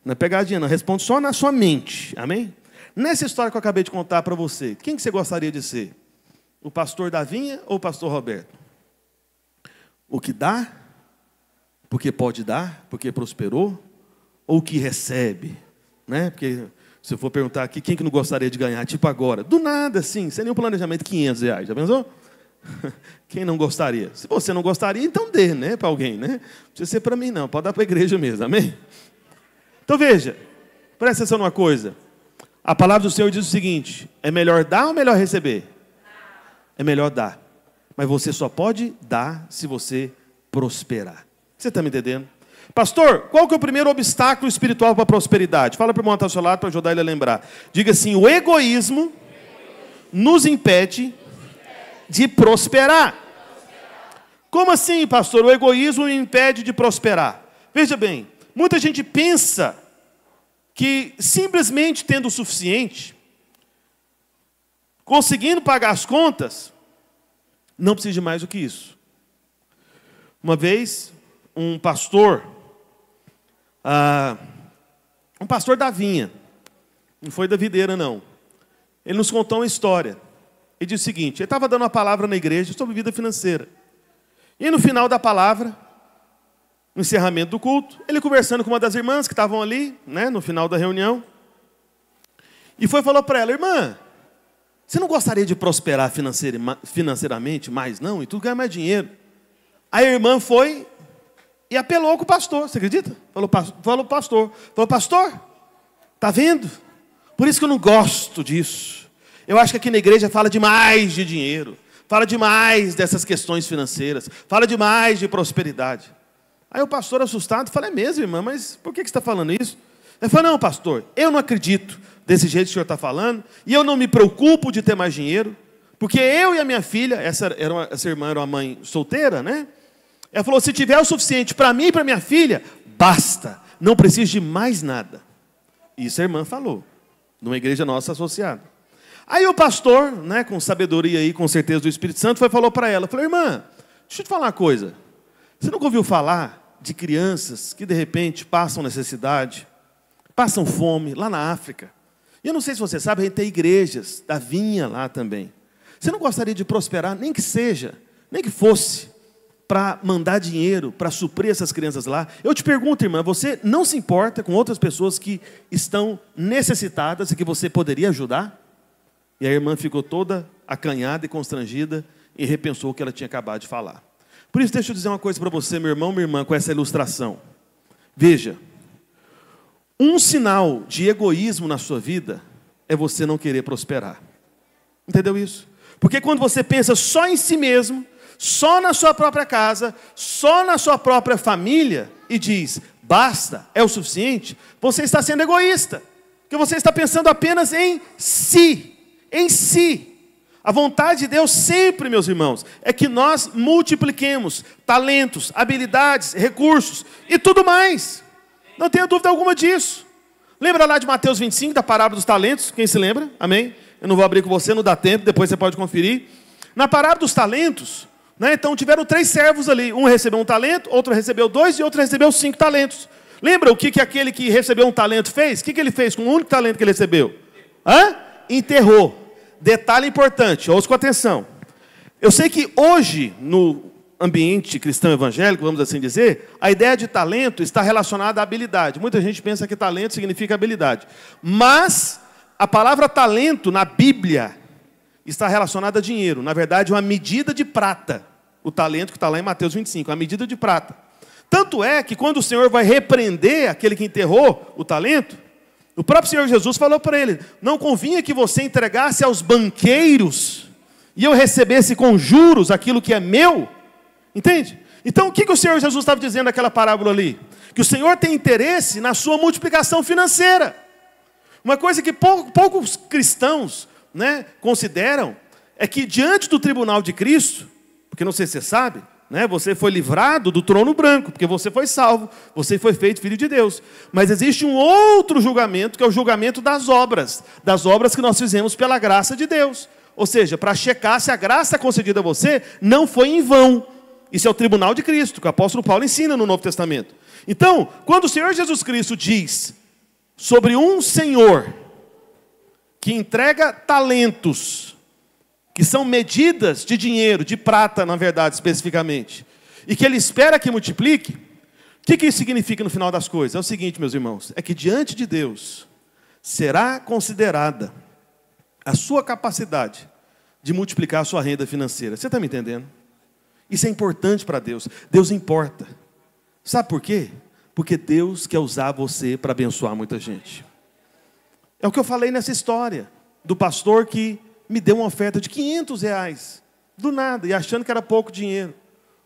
Não é pegadinha, não. Responde só na sua mente, amém? Nessa história que eu acabei de contar para você, quem que você gostaria de ser? O pastor da vinha ou o pastor Roberto? O que dá, porque pode dar, porque prosperou, ou o que recebe, né? Porque se eu for perguntar aqui, quem que não gostaria de ganhar, tipo agora, do nada, assim, sem nenhum planejamento, R$500, já pensou? Quem não gostaria? Se você não gostaria, então dê, né, para alguém, né? Não precisa ser para mim, não, pode dar para a igreja mesmo, amém? Então veja, presta atenção numa coisa. A palavra do Senhor diz o seguinte, é melhor dar ou melhor receber? É melhor dar. Mas você só pode dar se você prosperar. Você está me entendendo? Pastor, qual que é o primeiro obstáculo espiritual para a prosperidade? Fala para o irmão que está ao seu lado para ajudar ele a lembrar. Diga assim, o egoísmo nos impede de prosperar. Como assim, pastor? O egoísmo me impede de prosperar. Veja bem, muita gente pensa que simplesmente tendo o suficiente, conseguindo pagar as contas, não precisa de mais do que isso. Uma vez, um pastor da vinha, não foi da videira não, ele nos contou uma história. Ele disse o seguinte, ele estava dando uma palavra na igreja sobre vida financeira. E no final da palavra, no encerramento do culto, ele conversando com uma das irmãs que estavam ali, né, no final da reunião, e falou para ela, irmã, você não gostaria de prosperar financeiramente mais não? E tudo ganhar mais dinheiro. Aí a irmã foi e apelou com o pastor, você acredita? Falou pastor, tá vendo? Por isso que eu não gosto disso. Eu acho que aqui na igreja fala demais de dinheiro, fala demais dessas questões financeiras, fala demais de prosperidade. Aí o pastor assustado fala, é mesmo, irmã, mas por que você está falando isso? Ele falou, não, pastor, eu não acredito desse jeito que o senhor está falando, e eu não me preocupo de ter mais dinheiro, porque eu e a minha filha, essa irmã era uma mãe solteira, né? Ela falou, se tiver o suficiente para mim e para minha filha, basta, não preciso de mais nada. Isso a irmã falou, numa igreja nossa associada. Aí o pastor, né, com sabedoria e com certeza do Espírito Santo, falou para ela, falou, irmã, deixa eu te falar uma coisa, você nunca ouviu falar de crianças que de repente passam necessidade, passam fome lá na África? E eu não sei se você sabe, a gente tem igrejas da vinha lá também. Você não gostaria de prosperar, nem que seja, nem que fosse, para mandar dinheiro, para suprir essas crianças lá? Eu te pergunto, irmã, você não se importa com outras pessoas que estão necessitadas e que você poderia ajudar? E a irmã ficou toda acanhada e constrangida e repensou o que ela tinha acabado de falar. Por isso, deixa eu dizer uma coisa para você, meu irmão, minha irmã, com essa ilustração. Veja, um sinal de egoísmo na sua vida é você não querer prosperar. Entendeu isso? Porque quando você pensa só em si mesmo, só na sua própria casa, só na sua própria família, e diz, basta, é o suficiente, você está sendo egoísta. Porque você está pensando apenas em si. Em si. A vontade de Deus sempre, meus irmãos, é que nós multipliquemos talentos, habilidades, recursos e tudo mais. Não tenha dúvida alguma disso. Lembra lá de Mateus 25, da parábola dos talentos? Quem se lembra? Amém? Eu não vou abrir com você, não dá tempo, depois você pode conferir. Na parábola dos talentos, né, então tiveram 3 servos ali. Um recebeu 1 talento, outro recebeu 2 e outro recebeu 5 talentos. Lembra o que aquele que recebeu 1 talento fez? O que ele fez com o único talento que ele recebeu? Enterrou. Detalhe importante, ouça com atenção. Eu sei que hoje, no ambiente cristão evangélico, vamos assim dizer, a ideia de talento está relacionada à habilidade. Muita gente pensa que talento significa habilidade. Mas a palavra talento na Bíblia está relacionada a dinheiro. Na verdade, uma medida de prata. O talento que está lá em Mateus 25, uma medida de prata. Tanto é que quando o Senhor vai repreender aquele que enterrou o talento, o próprio Senhor Jesus falou para ele, não convinha que você entregasse aos banqueiros e eu recebesse com juros aquilo que é meu? Entende? Então o que o Senhor Jesus estava dizendo naquela parábola ali? Que o Senhor tem interesse na sua multiplicação financeira. Uma coisa que poucos cristãos, né, consideram é que diante do tribunal de Cristo, porque não sei se você sabe, né, você foi livrado do trono branco, porque você foi salvo, você foi feito filho de Deus. Mas existe um outro julgamento, que é o julgamento das obras que nós fizemos pela graça de Deus. Ou seja, para checar se a graça concedida a você não foi em vão. Isso é o tribunal de Cristo, que o apóstolo Paulo ensina no Novo Testamento. Então, quando o Senhor Jesus Cristo diz sobre um Senhor que entrega talentos, que são medidas de dinheiro, de prata, na verdade, especificamente, e que Ele espera que multiplique, o que isso significa no final das coisas? É o seguinte, meus irmãos, é que diante de Deus será considerada a sua capacidade de multiplicar a sua renda financeira. Você está me entendendo? Isso é importante para Deus. Deus importa. Sabe por quê? Porque Deus quer usar você para abençoar muita gente. É o que eu falei nessa história do pastor que me deu uma oferta de R$500, do nada, e achando que era pouco dinheiro.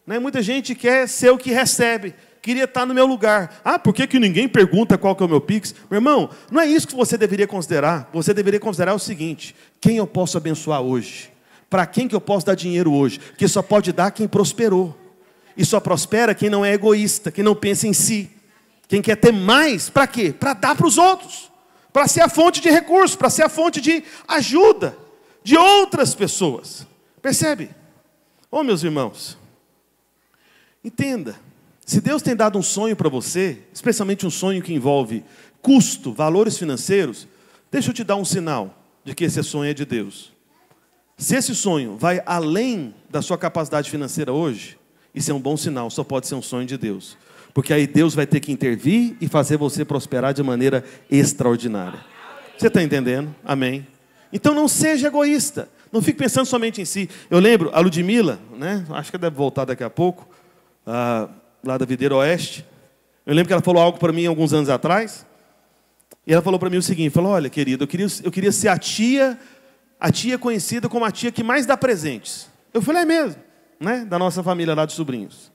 Né? Muita gente quer ser o que recebe, queria estar no meu lugar. Por que ninguém pergunta qual que é o meu Pix? Meu irmão, não é isso que você deveria considerar. Você deveria considerar o seguinte, quem eu posso abençoar hoje? Para quem que eu posso dar dinheiro hoje? Porque só pode dar quem prosperou. E só prospera quem não é egoísta, quem não pensa em si. Quem quer ter mais, para quê? Para dar para os outros. Para ser a fonte de recursos, para ser a fonte de ajuda de outras pessoas. Percebe? Meus irmãos, entenda. Se Deus tem dado um sonho para você, especialmente um sonho que envolve custo, valores financeiros, deixa eu te dar um sinal de que esse sonho é de Deus. Se esse sonho vai além da sua capacidade financeira hoje, isso é um bom sinal, só pode ser um sonho de Deus. Porque aí Deus vai ter que intervir e fazer você prosperar de maneira extraordinária. Você está entendendo? Amém. Então não seja egoísta. Não fique pensando somente em si. Eu lembro, a Ludmila, né? Acho que deve voltar daqui a pouco, lá da Videira Oeste. Eu lembro que ela falou algo para mim alguns anos atrás. E ela falou para mim o seguinte, falou, olha, querido, eu queria ser a tia conhecida como a tia que mais dá presentes. Eu falei, é mesmo, né? Da nossa família lá de sobrinhos.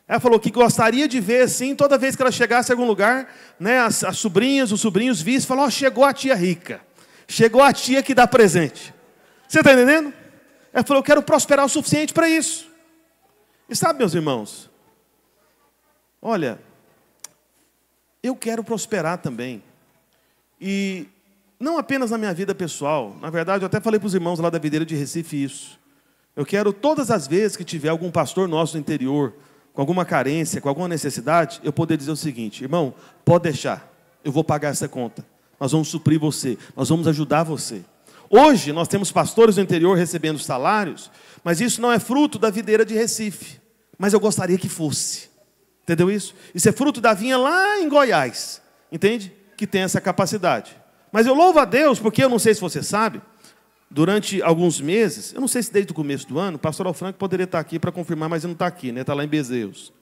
Ela falou que gostaria de ver, assim, toda vez que ela chegasse em algum lugar, né, as sobrinhas, os sobrinhos vissem, falou, chegou a tia rica. Chegou a tia que dá presente. Você está entendendo? Ela falou, eu quero prosperar o suficiente para isso. E sabe, meus irmãos, olha, eu quero prosperar também. E não apenas na minha vida pessoal. Na verdade, eu até falei para os irmãos lá da Videira de Recife isso. Eu quero, todas as vezes que tiver algum pastor nosso no interior, com alguma carência, com alguma necessidade, eu poder dizer o seguinte, irmão, pode deixar, eu vou pagar essa conta. Nós vamos suprir você, nós vamos ajudar você. Hoje, nós temos pastores no interior recebendo salários, mas isso não é fruto da Videira de Recife. Mas eu gostaria que fosse. Entendeu isso? Isso é fruto da vinha lá em Goiás. Entende? Que tem essa capacidade. Mas eu louvo a Deus, porque eu não sei se você sabe, durante alguns meses, eu não sei se desde o começo do ano, o pastor Alfranco poderia estar aqui para confirmar, mas ele não está aqui, né? Está lá em Bezerros.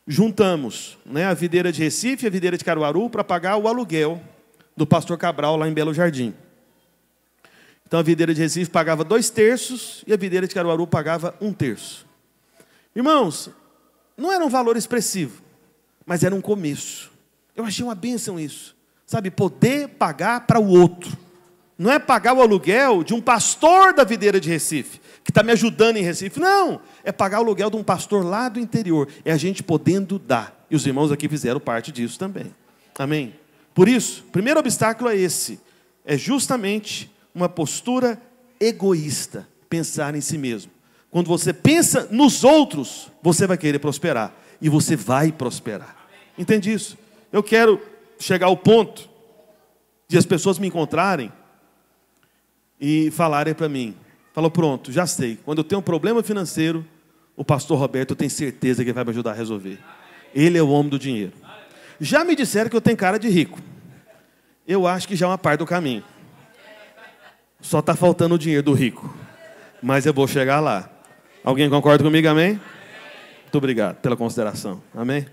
Juntamos, né, a Videira de Recife e a Videira de Caruaru para pagar o aluguel do pastor Cabral lá em Belo Jardim. Então a videira de Recife pagava 2/3 e a videira de Caruaru pagava 1/3. Irmãos, não era um valor expressivo, mas era um começo. Eu achei uma bênção isso. Sabe, poder pagar para o outro. Não é pagar o aluguel de um pastor da videira de Recife, que está me ajudando em Recife. Não, é pagar o aluguel de um pastor lá do interior. É a gente podendo dar. E os irmãos aqui fizeram parte disso também. Amém? Por isso, o primeiro obstáculo é esse. É justamente uma postura egoísta. Pensar em si mesmo. Quando você pensa nos outros, você vai querer prosperar. E você vai prosperar. Entende isso? Eu quero chegar ao ponto de as pessoas me encontrarem e falarem para mim. Falou, pronto, já sei. Quando eu tenho um problema financeiro, o pastor Roberto, eu tenho certeza que ele vai me ajudar a resolver. Ele é o homem do dinheiro. Já me disseram que eu tenho cara de rico. Eu acho que já é uma parte do caminho. Só está faltando o dinheiro do rico. Mas eu vou chegar lá. Alguém concorda comigo, amém? Muito obrigado pela consideração, amém?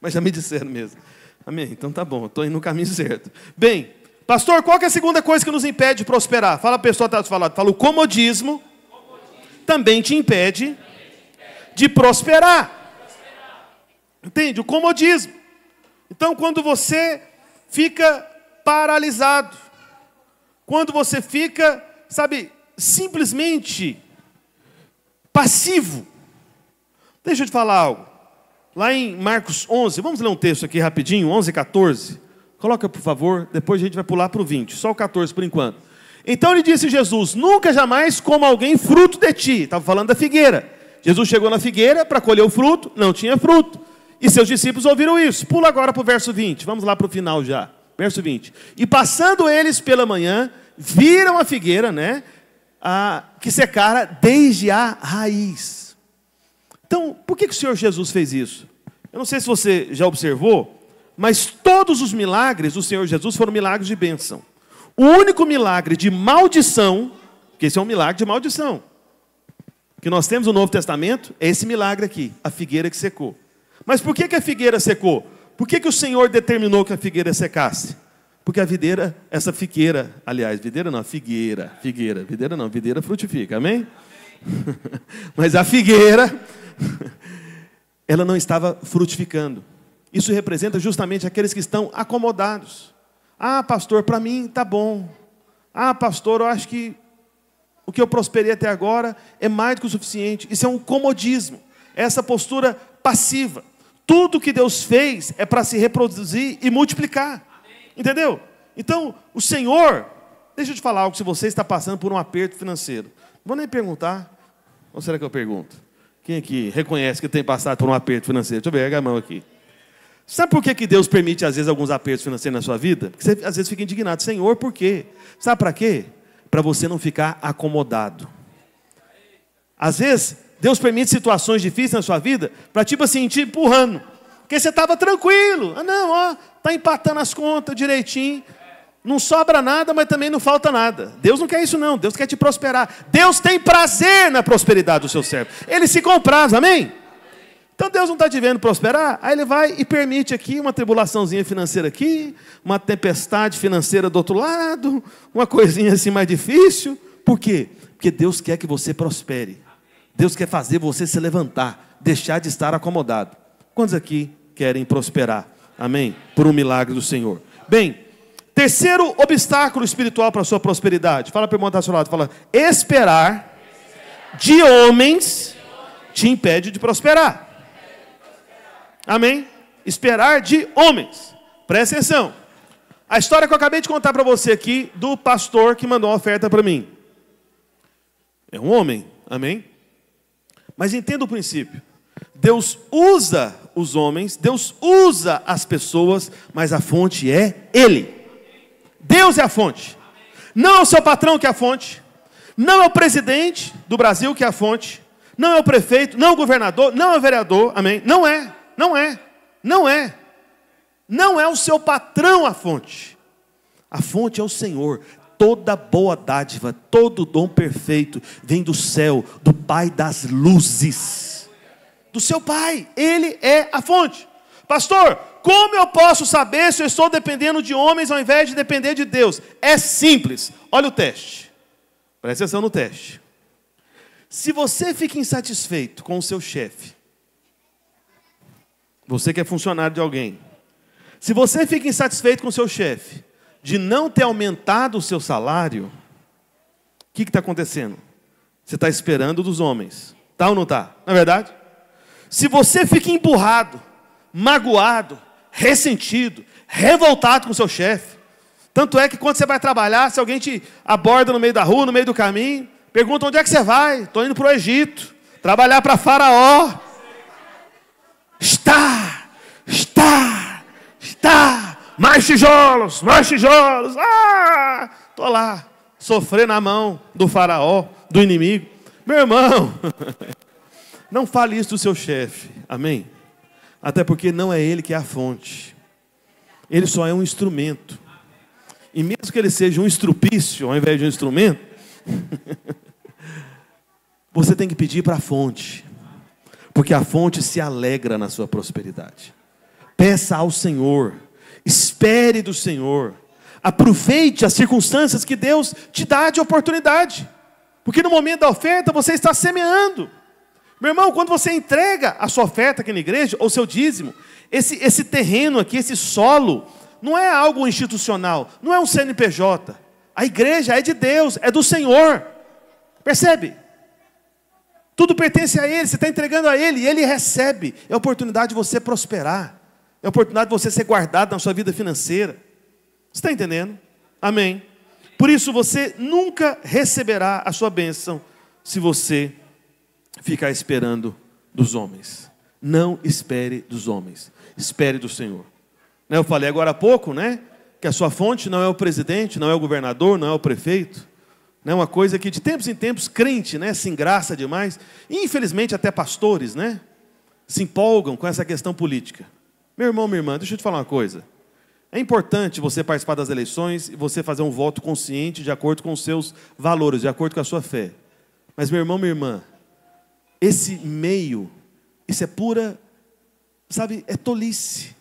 Mas já me disseram mesmo. Amém? Então tá bom, estou indo no caminho certo. Bem, pastor, qual que é a segunda coisa que nos impede de prosperar? Fala a pessoa que está falando. Fala, o comodismo também te impede de prosperar. Entende? O comodismo. Então, quando você fica paralisado, quando você fica, sabe, simplesmente passivo. Deixa eu te falar algo. Lá em Marcos 11, vamos ler um texto aqui rapidinho, 11:14. Coloca, por favor, depois a gente vai pular para o 20. Só o 14 por enquanto. Então lhe disse Jesus, nunca jamais coma alguém fruto de ti. Estava falando da figueira. Jesus chegou na figueira para colher o fruto, não tinha fruto. E seus discípulos ouviram isso. Pula agora para o verso 20. Vamos lá para o final já. Verso 20. E passando eles pela manhã, viram a figueira, que secara desde a raiz. Então, por que o Senhor Jesus fez isso? Eu não sei se você já observou, mas todos os milagres do Senhor Jesus foram milagres de bênção. O único milagre de maldição, que esse é um milagre de maldição, que nós temos no Novo Testamento, é esse milagre aqui, a figueira que secou. Mas por que a figueira secou? Por que o Senhor determinou que a figueira secasse? Porque a videira, essa figueira, aliás, videira não, figueira não, videira frutifica, amém? Mas a figueira, ela não estava frutificando. Isso representa justamente aqueles que estão acomodados. Ah, pastor, para mim está bom. Ah, pastor, eu acho que o que eu prosperei até agora é mais do que o suficiente. Isso é um comodismo, é essa postura passiva. Tudo que Deus fez é para se reproduzir e multiplicar. Entendeu? Então, o Senhor, deixa eu te falar algo, se você está passando por um aperto financeiro. Não vou nem perguntar, ou será que eu pergunto? Quem aqui reconhece que tem passado por um aperto financeiro? Deixa eu ver, erga a mão aqui. Sabe por que Deus permite, às vezes, alguns apertos financeiros na sua vida? Porque você, às vezes, fica indignado. Senhor, por quê? Sabe para quê? Para você não ficar acomodado. Às vezes, Deus permite situações difíceis na sua vida para, tipo assim, te empurrando. Porque você estava tranquilo. Ah, não, ó, está empatando as contas direitinho. Não sobra nada, mas também não falta nada. Deus não quer isso não, Deus quer te prosperar. Deus tem prazer na prosperidade do seu servo. Ele se compraz, amém? Então Deus não está te vendo prosperar, aí Ele vai e permite aqui uma tribulaçãozinha financeira aqui, uma tempestade financeira do outro lado, uma coisinha assim mais difícil. Por quê? Porque Deus quer que você prospere. Deus quer fazer você se levantar, deixar de estar acomodado. Quantos aqui querem prosperar? Amém? Por um milagre do Senhor. Bem, terceiro obstáculo espiritual para a sua prosperidade. Fala para o irmão que está ao seu lado. Fala, esperar de homens te impede de prosperar. Amém? Esperar de homens. Presta atenção. A história que eu acabei de contar para você aqui, do pastor que mandou uma oferta para mim. É um homem, amém? Mas entenda o princípio. Deus usa os homens, Deus usa as pessoas, mas a fonte é Ele. Deus é a fonte. Não é o seu patrão que é a fonte. Não é o presidente do Brasil que é a fonte. Não é o prefeito, não é o governador, não é o vereador, amém? Não é. Não é. Não é o seu patrão a fonte. A fonte é o Senhor. Toda boa dádiva, todo dom perfeito vem do céu, do Pai das luzes. Do seu Pai. Ele é a fonte. Pastor, como eu posso saber se eu estou dependendo de homens ao invés de depender de Deus? É simples. Olha o teste. Presta atenção no teste. Se você fica insatisfeito com o seu chefe, você que é funcionário de alguém, se você fica insatisfeito com o seu chefe, de não ter aumentado o seu salário, o que está acontecendo? Você está esperando dos homens. Está ou não está? Não é verdade? Se você fica emburrado, magoado, ressentido, revoltado com o seu chefe, tanto é que quando você vai trabalhar, se alguém te aborda no meio da rua, no meio do caminho, pergunta onde é que você vai? Estou indo para o Egito, trabalhar para Faraó. Está, mais tijolos, estou lá, sofrendo na mão do Faraó, do inimigo. Meu irmão, não fale isso do seu chefe, amém? Até porque não é ele que é a fonte, ele só é um instrumento. E mesmo que ele seja um estrupício, ao invés de um instrumento, você tem que pedir para a fonte, porque a fonte se alegra na sua prosperidade. Peça ao Senhor, espere do Senhor, aproveite as circunstâncias que Deus te dá de oportunidade, porque no momento da oferta você está semeando. Meu irmão, quando você entrega a sua oferta aqui na igreja, ou seu dízimo, esse terreno aqui, esse solo, não é algo institucional, não é um CNPJ. A igreja é de Deus, é do Senhor. Percebe? Tudo pertence a Ele, você está entregando a Ele, e Ele recebe. É a oportunidade de você prosperar, é a oportunidade de você ser guardado na sua vida financeira. Você está entendendo? Amém. Por isso você nunca receberá a sua bênção se você ficar esperando dos homens. Não espere dos homens, espere do Senhor. Eu falei agora há pouco, que a sua fonte não é o presidente, não é o governador, não é o prefeito. Uma coisa que de tempos em tempos crente, se engraça demais. E, infelizmente até pastores, se empolgam com essa questão política. Meu irmão, minha irmã, deixa eu te falar uma coisa. É importante você participar das eleições e você fazer um voto consciente de acordo com os seus valores, de acordo com a sua fé. Mas, meu irmão, minha irmã, esse meio, isso é pura, é tolice.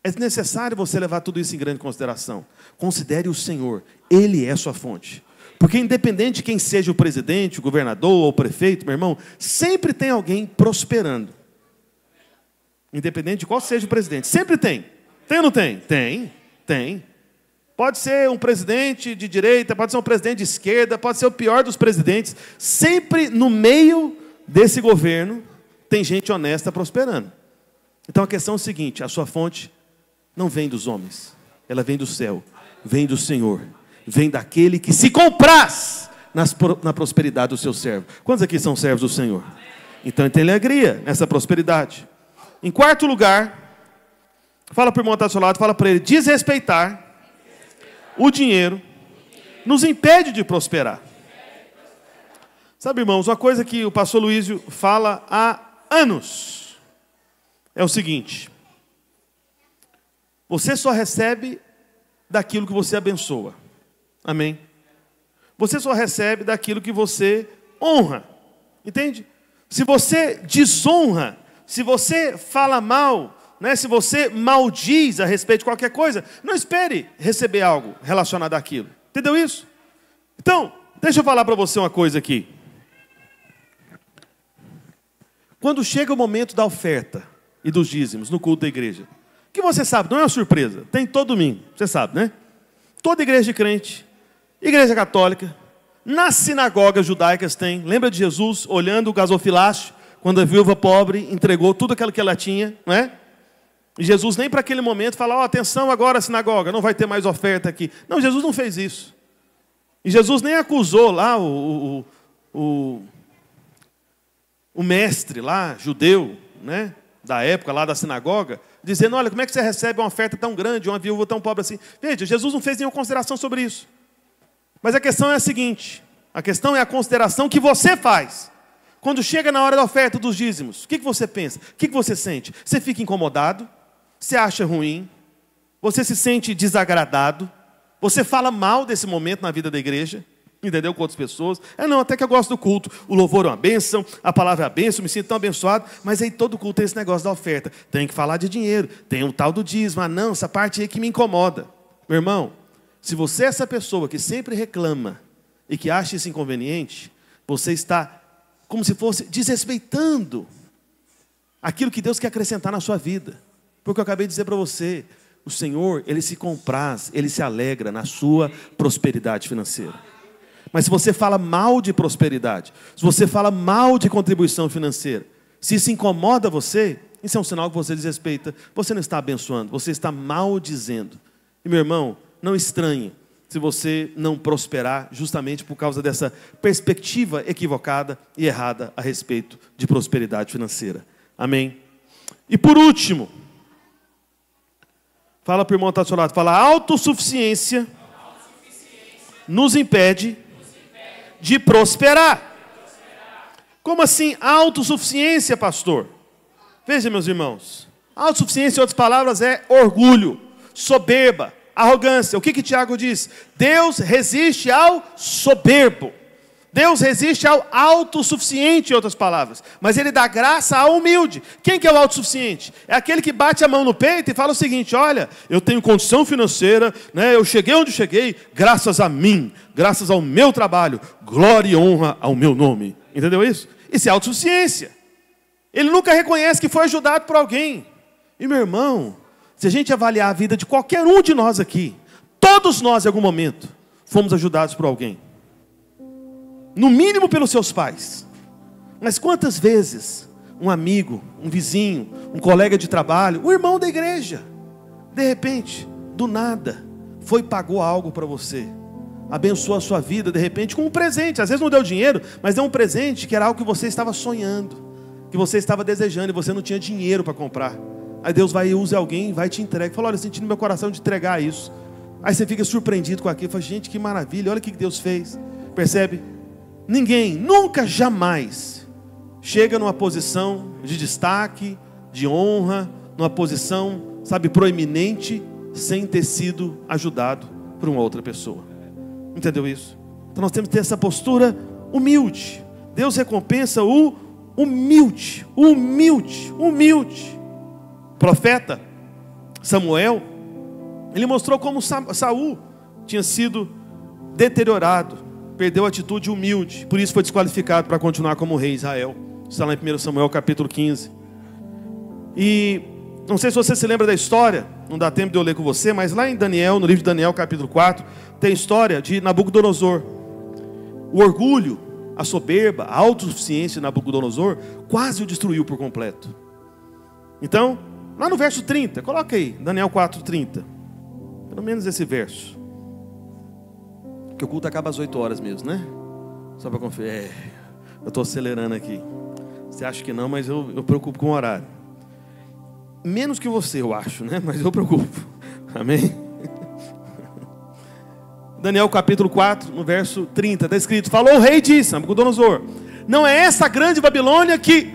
É necessário você levar tudo isso em grande consideração. Considere o Senhor, Ele é a sua fonte. Porque independente de quem seja o presidente, o governador ou o prefeito, meu irmão, sempre tem alguém prosperando. Independente de qual seja o presidente, sempre tem. Tem ou não tem? Tem. Pode ser um presidente de direita, pode ser um presidente de esquerda, pode ser o pior dos presidentes. Sempre no meio desse governo tem gente honesta prosperando. Então a questão é o seguinte, a sua fonte não vem dos homens, ela vem do céu, vem do Senhor, vem daquele que se compraz na prosperidade do seu servo. Quantos aqui são servos do Senhor? Então tem alegria nessa prosperidade. Em quarto lugar, fala para o irmão que está do seu lado, fala para ele, desrespeitar o dinheiro nos impede de prosperar. Sabe, irmãos, uma coisa que o pastor Luísio fala há anos, é o seguinte: você só recebe daquilo que você abençoa. Amém? Você só recebe daquilo que você honra. Entende? Se você desonra, se você fala mal, se você maldiz a respeito de qualquer coisa, não espere receber algo relacionado àquilo. Entendeu isso? Então, deixa eu falar para você uma coisa aqui. Quando chega o momento da oferta e dos dízimos no culto da igreja, que você sabe, não é uma surpresa, tem todo domingo, você sabe, Toda igreja de crente, igreja católica, nas sinagogas judaicas tem. Lembra de Jesus olhando o gasofilácio, quando a viúva pobre entregou tudo aquilo que ela tinha, E Jesus nem para aquele momento fala, atenção agora sinagoga, não vai ter mais oferta aqui. Não, Jesus não fez isso. E Jesus nem acusou lá o mestre lá, judeu, da época lá da sinagoga, dizendo, olha, como é que você recebe uma oferta tão grande, uma viúva tão pobre assim? Veja, Jesus não fez nenhuma consideração sobre isso. Mas a questão é a seguinte, a questão é a consideração que você faz. Quando chega na hora da oferta dos dízimos, o que você pensa? O que você sente? Você fica incomodado? Você acha ruim? Você se sente desagradado? Você fala mal desse momento na vida da igreja? Entendeu? Com outras pessoas. Não, até que eu gosto do culto. O louvor é uma bênção, a palavra é uma bênção, me sinto tão abençoado. Mas aí todo culto tem esse negócio da oferta. Tem que falar de dinheiro, tem o tal do dízimo. Não, essa parte aí que me incomoda. Meu irmão, se você é essa pessoa que sempre reclama e que acha isso inconveniente, você está como se fosse desrespeitando aquilo que Deus quer acrescentar na sua vida. Porque eu acabei de dizer para você, o Senhor, Ele se compraz, Ele se alegra na sua prosperidade financeira. Mas se você fala mal de prosperidade, se você fala mal de contribuição financeira, se isso incomoda você, isso é um sinal que você desrespeita. Você não está abençoando, você está maldizendo. E meu irmão, não estranhe se você não prosperar justamente por causa dessa perspectiva equivocada e errada a respeito de prosperidade financeira. Amém? E por último, fala para o irmão que está do seu lado, fala, a autossuficiência nos impede de prosperar. Como assim autossuficiência, pastor? Veja, meus irmãos, autossuficiência, em outras palavras, é orgulho, soberba, arrogância. O que Tiago diz? Deus resiste ao soberbo. Deus resiste ao autossuficiente, em outras palavras. Mas Ele dá graça ao humilde. Quem que é o autossuficiente? É aquele que bate a mão no peito e fala o seguinte, olha, eu tenho condição financeira, né, eu cheguei onde cheguei, graças a mim, graças ao meu trabalho, glória e honra ao meu nome. Entendeu isso? Isso é autossuficiência. Ele nunca reconhece que foi ajudado por alguém. E meu irmão, se a gente avaliar a vida de qualquer um de nós aqui, todos nós em algum momento fomos ajudados por alguém. No mínimo pelos seus pais. Mas quantas vezes um amigo, um vizinho, um colega de trabalho, um irmão da igreja, de repente, do nada, foi e pagou algo para você, abençoou a sua vida, de repente, com um presente. Às vezes não deu dinheiro, mas deu um presente que era algo que você estava sonhando, que você estava desejando e você não tinha dinheiro para comprar. Aí Deus vai e usa alguém, vai e te entrega. Fala, olha, eu senti no meu coração de entregar isso. Aí você fica surpreendido com aquilo. Fala, gente, que maravilha, olha o que Deus fez. Percebe? Ninguém, nunca, jamais chega numa posição de destaque, de honra, numa posição, sabe, proeminente, sem ter sido ajudado por uma outra pessoa. Entendeu isso? Então nós temos que ter essa postura humilde. Deus recompensa o humilde, humilde, humilde. O profeta Samuel, ele mostrou como Saul tinha sido deteriorado, perdeu a atitude humilde, por isso foi desqualificado para continuar como rei de Israel. Está lá em 1 Samuel capítulo 15. E não sei se você se lembra da história, não dá tempo de eu ler com você, mas lá em Daniel, no livro de Daniel capítulo 4, tem a história de Nabucodonosor. O orgulho, a soberba, a autossuficiência de Nabucodonosor quase o destruiu por completo. Então, lá no verso 30, coloca aí, Daniel 4:30, pelo menos esse verso. Porque o culto acaba às 8 horas mesmo, né? Só para conferir. Eu estou acelerando aqui. Você acha que não, mas eu preocupo com o horário. Menos que você, eu acho, né? Mas eu preocupo. Amém? Daniel capítulo 4, no verso 30, está escrito, falou o rei e disse, Nabucodonosor, não é essa grande Babilônia que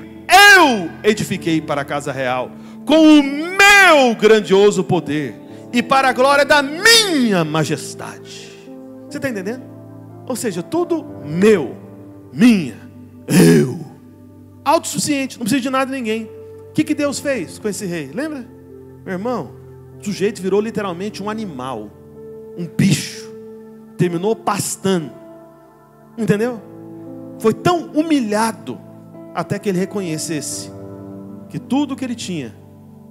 eu edifiquei para a casa real, com o meu grandioso poder, e para a glória da minha majestade. Você está entendendo? Ou seja, tudo meu, minha, eu. Autossuficiente, não precisa de nada de ninguém. O que Deus fez com esse rei? Lembra? Meu irmão, o sujeito virou literalmente um animal, um bicho. Terminou pastando. Entendeu? Foi tão humilhado até que ele reconhecesse que tudo que ele tinha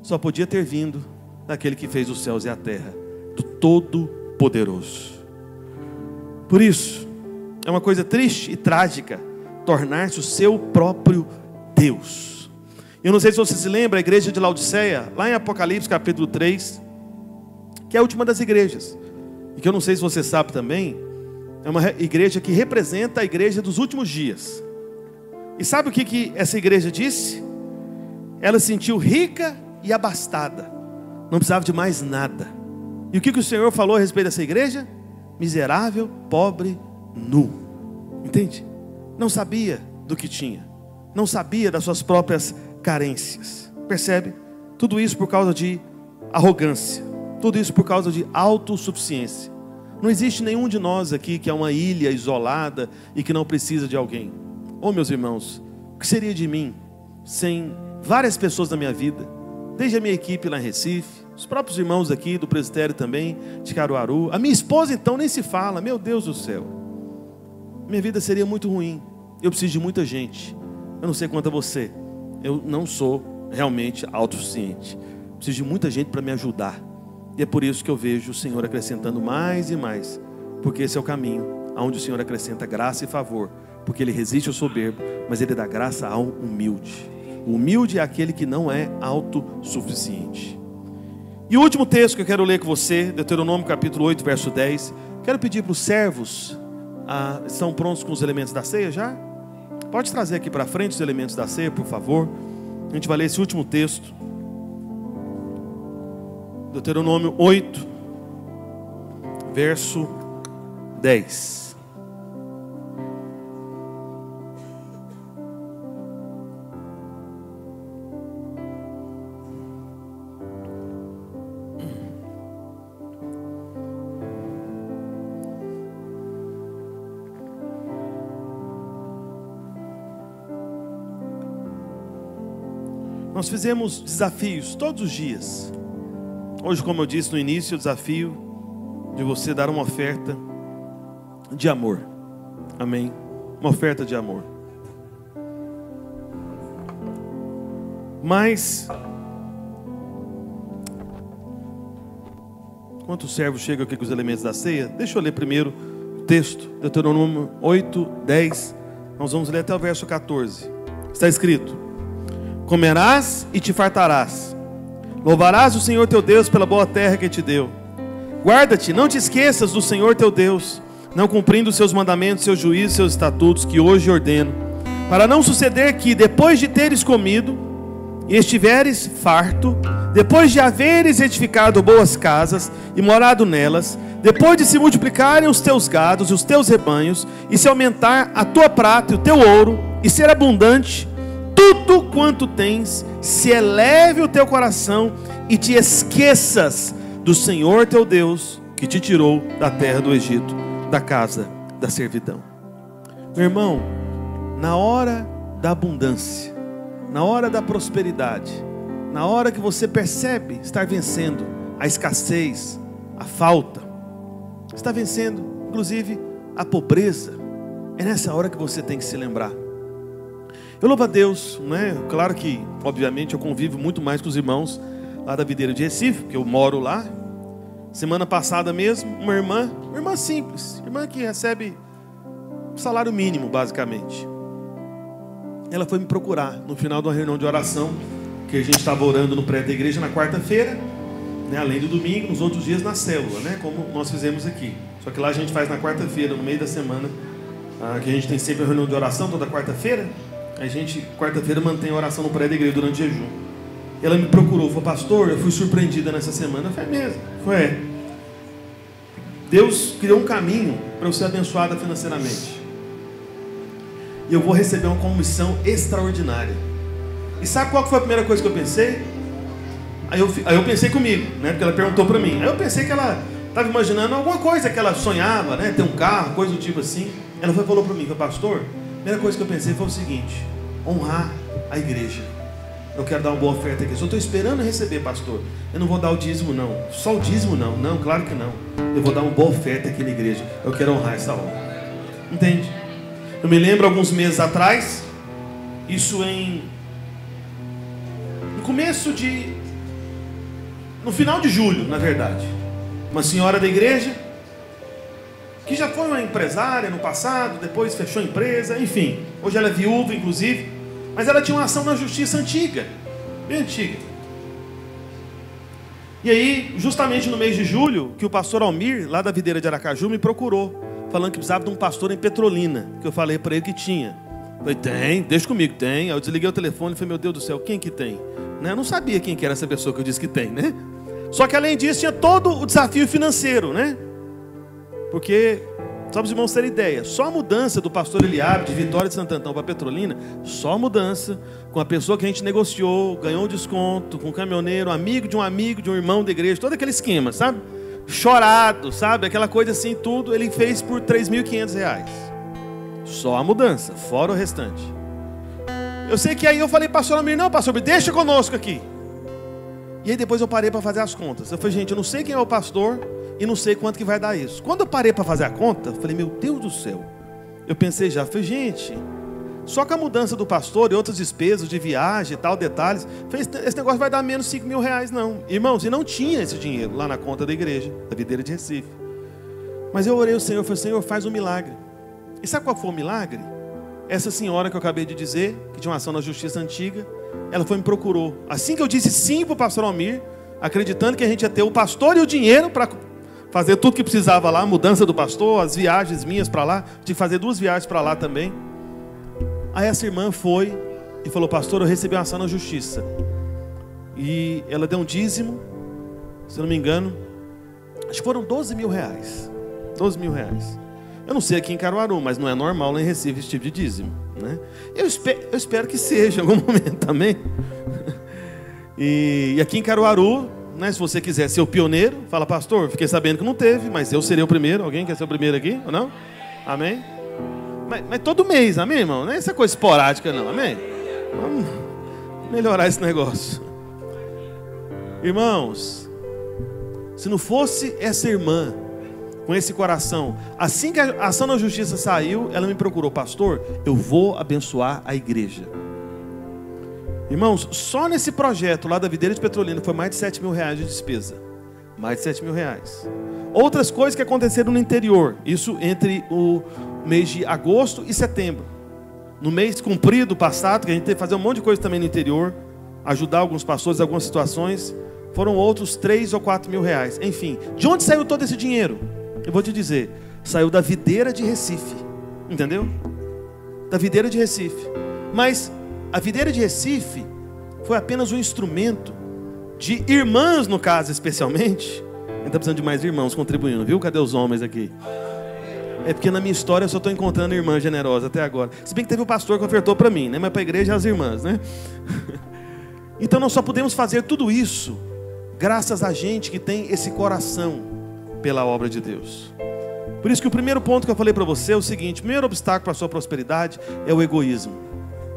só podia ter vindo daquele que fez os céus e a terra, do Todo-Poderoso. Por isso, é uma coisa triste e trágica tornar-se o seu próprio Deus. Eu não sei se você se lembra, a igreja de Laodiceia, lá em Apocalipse capítulo 3, que é a última das igrejas, e que eu não sei se você sabe também, é uma igreja que representa a igreja dos últimos dias. E sabe o que essa igreja disse? Ela se sentiu rica e abastada, não precisava de mais nada. E o que o Senhor falou a respeito dessa igreja? Miserável, pobre, nu. Entende? Não sabia do que tinha, não sabia das suas próprias carências. Percebe? Tudo isso por causa de arrogância, tudo isso por causa de autossuficiência. Não existe nenhum de nós aqui que é uma ilha isolada e que não precisa de alguém. Oh, meus irmãos, o que seria de mim sem várias pessoas na minha vida? Desde a minha equipe lá em Recife, os próprios irmãos aqui do presbitério também, de Caruaru. A minha esposa então nem se fala, meu Deus do céu. minha vida seria muito ruim. Eu preciso de muita gente. Eu não sei quanto a você. Eu não sou realmente autossuficiente. Preciso de muita gente para me ajudar. E é por isso que eu vejo o Senhor acrescentando mais e mais. Porque esse é o caminho, onde o Senhor acrescenta graça e favor. Porque Ele resiste ao soberbo, mas Ele dá graça ao humilde. O humilde é aquele que não é autossuficiente. E o último texto que eu quero ler com você, Deuteronômio capítulo 8, verso 10. Quero pedir para os servos, estão prontos com os elementos da ceia já? Pode trazer aqui para frente os elementos da ceia, por favor. A gente vai ler esse último texto. Deuteronômio 8, verso 10. Nós fizemos desafios todos os dias. Hoje, como eu disse no início, o desafio de você dar uma oferta de amor. Amém? Uma oferta de amor. Mas, enquanto o servo chega aqui com os elementos da ceia, deixa eu ler primeiro o texto, Deuteronômio 8, 10. Nós vamos ler até o verso 14. Está escrito: comerás e te fartarás. Louvarás o Senhor teu Deus pela boa terra que te deu. Guarda-te, não te esqueças do Senhor teu Deus, não cumprindo os seus mandamentos, seus juízos, seus estatutos, que hoje ordeno, para não suceder que, depois de teres comido e estiveres farto, depois de haveres edificado boas casas e morado nelas, depois de se multiplicarem os teus gados e os teus rebanhos, e se aumentar a tua prata e o teu ouro, e ser abundante tudo quanto tens, se eleve o teu coração e te esqueças do Senhor teu Deus, que te tirou da terra do Egito, da casa da servidão. Meu irmão, na hora da abundância, na hora da prosperidade, na hora que você percebe estar vencendo a escassez, a falta, está vencendo inclusive a pobreza, é nessa hora que você tem que se lembrar. Eu louvo a Deus, né? Claro que, obviamente, eu convivo muito mais com os irmãos lá da Videira de Recife, porque eu moro lá. Semana passada mesmo, uma irmã simples, irmã que recebe salário mínimo, basicamente. Ela foi me procurar no final de uma reunião de oração, que a gente estava orando no prédio da igreja na quarta-feira, né? Além do domingo, nos outros dias na célula, né? Como nós fizemos aqui. Só que lá a gente faz na quarta-feira, no meio da semana, que a gente tem sempre a reunião de oração toda quarta-feira. A gente, quarta-feira, mantém a oração no prédio da igreja durante o jejum. Ela me procurou, falou: pastor, eu fui surpreendida nessa semana. Eu falei: mesmo? Foi. Deus criou um caminho para eu ser abençoada financeiramente. E eu vou receber uma comissão extraordinária. E sabe qual foi a primeira coisa que eu pensei? Aí eu pensei comigo, né? Porque ela perguntou para mim. Aí eu pensei que ela estava imaginando alguma coisa que ela sonhava, né? Ter um carro, coisa do tipo assim. Ela falou para mim: pastor, a primeira coisa que eu pensei foi o seguinte: honrar a igreja. Eu quero dar uma boa oferta aqui. Só estou esperando receber, pastor. Eu não vou dar o dízimo não. Só o dízimo não. Não, claro que não. Eu vou dar uma boa oferta aqui na igreja. Eu quero honrar essa obra. Entende? Eu me lembro alguns meses atrás, isso no final de julho, na verdade, uma senhora da igreja, que já foi uma empresária no passado, depois fechou a empresa, enfim, hoje ela é viúva inclusive, mas ela tinha uma ação na justiça antiga, bem antiga. E aí, justamente no mês de julho, que o pastor Almir, lá da Videira de Aracaju, me procurou, falando que precisava de um pastor em Petrolina, que eu falei para ele que tinha. Falei: tem, deixa comigo, tem. Aí eu desliguei o telefone e falei: meu Deus do céu, quem que tem? Né? Eu não sabia quem que era essa pessoa que eu disse que tem, né? Só que além disso tinha todo o desafio financeiro, né? Porque, só para os irmãos terem ideia, só a mudança do pastor Eliabe de Vitória de Santo Antão para Petrolina, só a mudança, com a pessoa que a gente negociou, ganhou um desconto, com um caminhoneiro, amigo de um irmão da igreja, todo aquele esquema, sabe? Chorado, sabe? Aquela coisa assim, tudo, ele fez por R$3.500. Só a mudança, fora o restante. Eu sei que aí eu falei: pastor Almir, não, pastor, deixa conosco aqui. E aí depois eu parei para fazer as contas. Eu falei: gente, eu não sei quem é o pastor e não sei quanto que vai dar isso. Quando eu parei para fazer a conta, eu falei: meu Deus do céu, eu pensei já, falei, gente, só com a mudança do pastor e outras despesas de viagem e tal, detalhes, esse negócio vai dar menos 5 mil reais não. Irmãos, e não tinha esse dinheiro lá na conta da igreja, da Videira de Recife. Mas eu orei ao Senhor, falei, Senhor, faz um milagre. E sabe qual foi o milagre? Essa senhora que eu acabei de dizer, que tinha uma ação na justiça antiga, ela foi e me procurou. Assim que eu disse sim para o pastor Almir, acreditando que a gente ia ter o pastor e o dinheiro para fazer tudo que precisava lá, a mudança do pastor, as viagens minhas para lá, de fazer 2 viagens para lá também. Aí essa irmã foi e falou, pastor, eu recebi uma ação na justiça. E ela deu um dízimo, se eu não me engano, acho que foram 12 mil reais. 12 mil reais. Eu não sei aqui em Caruaru, mas não é normal lá em Recife esse tipo de dízimo, né? Eu espero que seja em algum momento, amém? E aqui em Caruaru, né, se você quiser ser o pioneiro, fala, pastor, fiquei sabendo que não teve, mas eu serei o primeiro. Alguém quer ser o primeiro aqui, ou não? Amém? Mas todo mês, amém, irmão? Não é essa coisa esporádica, não, amém? Vamos melhorar esse negócio. Irmãos, se não fosse essa irmã, com esse coração, assim que a ação na justiça saiu, ela me procurou, pastor, eu vou abençoar a igreja. Irmãos, só nesse projeto lá da Videira de Petrolina foi mais de 7 mil reais de despesa. Mais de 7 mil reais. Outras coisas que aconteceram no interior, isso entre o mês de agosto e setembro. No mês cumprido, passado, que a gente teve que fazer um monte de coisa também no interior, ajudar alguns pastores em algumas situações, foram outros 3 ou 4 mil reais. Enfim, de onde saiu todo esse dinheiro? Eu vou te dizer, saiu da Videira de Recife, entendeu? Da Videira de Recife. Mas a Videira de Recife foi apenas um instrumento de irmãs, no caso especialmente. A gente está precisando de mais irmãos contribuindo, viu? Cadê os homens aqui? É porque na minha história eu só estou encontrando irmã generosa até agora. Se bem que teve o pastor que ofertou para mim, né? Mas para a igreja as irmãs, né? Então nós só podemos fazer tudo isso graças a gente que tem esse coração pela obra de Deus. Por isso que o primeiro ponto que eu falei para você é o seguinte: o primeiro obstáculo para a sua prosperidade é o egoísmo.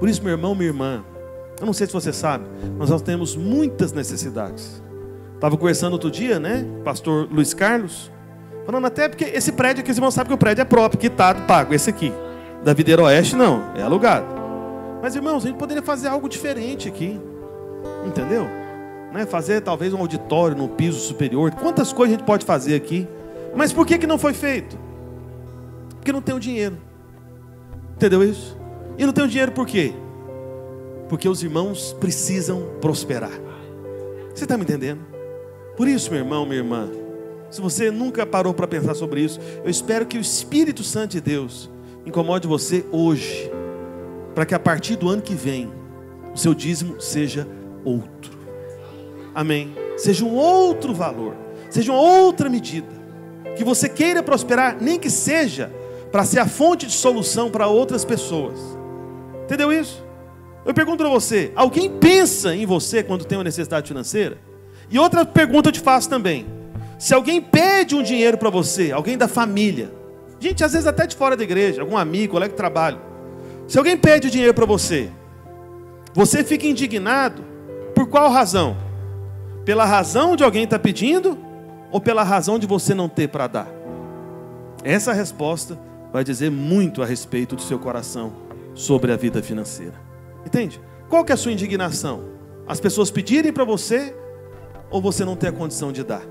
Por isso, meu irmão, minha irmã, eu não sei se você sabe, mas nós temos muitas necessidades. Estava conversando outro dia, né, pastor Luiz Carlos, falando até porque esse prédio aqui, os irmãos sabem que o prédio é próprio, quitado, pago, esse aqui. Da Videira Oeste não, é alugado. Mas irmãos, a gente poderia fazer algo diferente aqui, entendeu? Né? Fazer talvez um auditório no piso superior. Quantas coisas a gente pode fazer aqui? Mas por que não foi feito? Porque não tem o dinheiro. Entendeu isso? E não tem o dinheiro por quê? Porque os irmãos precisam prosperar. Você está me entendendo? Por isso, meu irmão, minha irmã, se você nunca parou para pensar sobre isso, eu espero que o Espírito Santo de Deus incomode você hoje, para que a partir do ano que vem o seu dízimo seja outro. Amém? Seja um outro valor, seja uma outra medida, que você queira prosperar, nem que seja para ser a fonte de solução para outras pessoas. Entendeu isso? Eu pergunto para você, alguém pensa em você quando tem uma necessidade financeira? E outra pergunta eu te faço também: se alguém pede um dinheiro para você, alguém da família, gente, às vezes até de fora da igreja, algum amigo, colega de trabalho, se alguém pede dinheiro para você, você fica indignado por qual razão? Pela razão de alguém estar pedindo, ou pela razão de você não ter para dar? Essa resposta vai dizer muito a respeito do seu coração sobre a vida financeira. Entende? Qual que é a sua indignação? As pessoas pedirem para você, ou você não ter a condição de dar?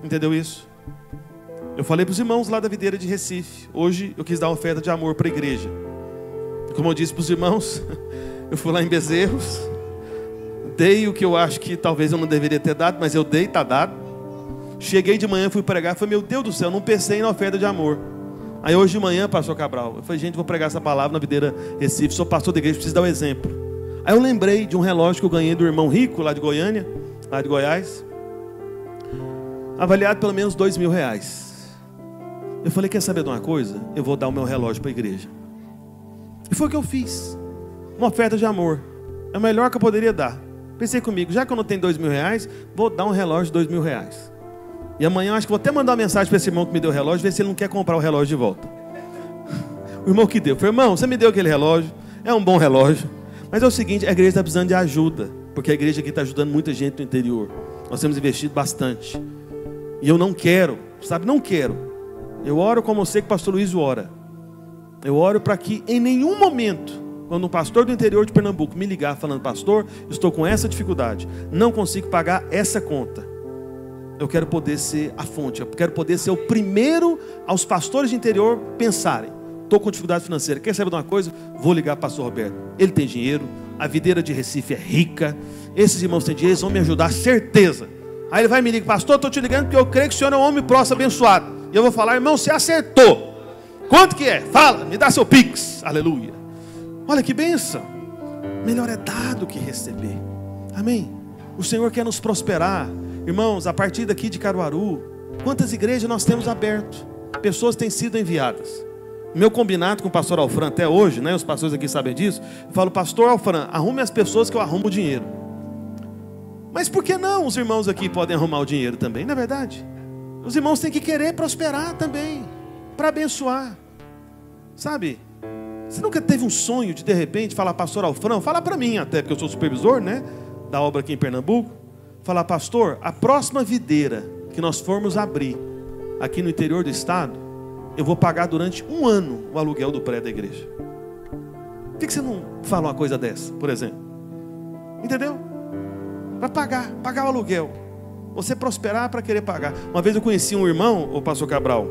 Entendeu isso? Eu falei para os irmãos lá da Videira de Recife. Hoje eu quis dar uma oferta de amor para a igreja. Como eu disse para os irmãos, eu fui lá em Bezerros, dei o que eu acho que talvez eu não deveria ter dado, mas eu dei, está dado. Cheguei de manhã, fui pregar, falei, meu Deus do céu, não pensei na oferta de amor. Aí hoje de manhã, pastor Cabral, eu falei, gente, vou pregar essa palavra na Videira Recife, sou pastor da igreja, preciso dar um exemplo. Aí eu lembrei de um relógio que eu ganhei do irmão Rico, lá de Goiânia, lá de Goiás, avaliado pelo menos 2 mil reais. Eu falei, quer saber de uma coisa? Eu vou dar o meu relógio para a igreja. E foi o que eu fiz. Uma oferta de amor. É o melhor que eu poderia dar. Pensei comigo, já que eu não tenho 2 mil reais, vou dar um relógio de 2 mil reais. E amanhã eu acho que vou até mandar uma mensagem para esse irmão que me deu o relógio, ver se ele não quer comprar o relógio de volta. O irmão que deu. Falei, irmão, você me deu aquele relógio, é um bom relógio. Mas é o seguinte, a igreja está precisando de ajuda, porque a igreja aqui está ajudando muita gente no interior. Nós temos investido bastante. E eu não quero, sabe, não quero. Eu oro como eu sei que o pastor Luiz ora. Eu oro para que em nenhum momento, quando um pastor do interior de Pernambuco me ligar falando: pastor, estou com essa dificuldade, não consigo pagar essa conta, eu quero poder ser a fonte, eu quero poder ser o primeiro aos pastores de interior pensarem: estou com dificuldade financeira, quer saber de uma coisa? Vou ligar para o pastor Roberto, ele tem dinheiro, a videira de Recife é rica, esses irmãos têm dinheiro, eles vão me ajudar, certeza. Aí ele vai me ligar: pastor, estou te ligando porque eu creio que o senhor é um homem próximo, abençoado. E eu vou falar: irmão, você acertou. Quanto que é? Fala, me dá seu pix. Aleluia. Olha que bênção. Melhor é dar do que receber. Amém. O Senhor quer nos prosperar. Irmãos, a partir daqui de Caruaru, quantas igrejas nós temos aberto? Pessoas têm sido enviadas. O meu combinado com o pastor Alfran até hoje, né, os pastores aqui sabem disso, eu falo: pastor Alfran, arrume as pessoas que eu arrumo o dinheiro. Mas por que não os irmãos aqui podem arrumar o dinheiro também? Não é verdade? Os irmãos têm que querer prosperar também, para abençoar. Sabe? Você nunca teve um sonho de repente falar: pastor Alfran, fala para mim até, porque eu sou supervisor, né, da obra aqui em Pernambuco. Falar: pastor, a próxima videira que nós formos abrir aqui no interior do estado, eu vou pagar durante 1 ano o aluguel do prédio da igreja. Por que você não fala uma coisa dessa, por exemplo? Entendeu? Para pagar o aluguel. Você prosperar para querer pagar. Uma vez eu conheci um irmão, o pastor Cabral,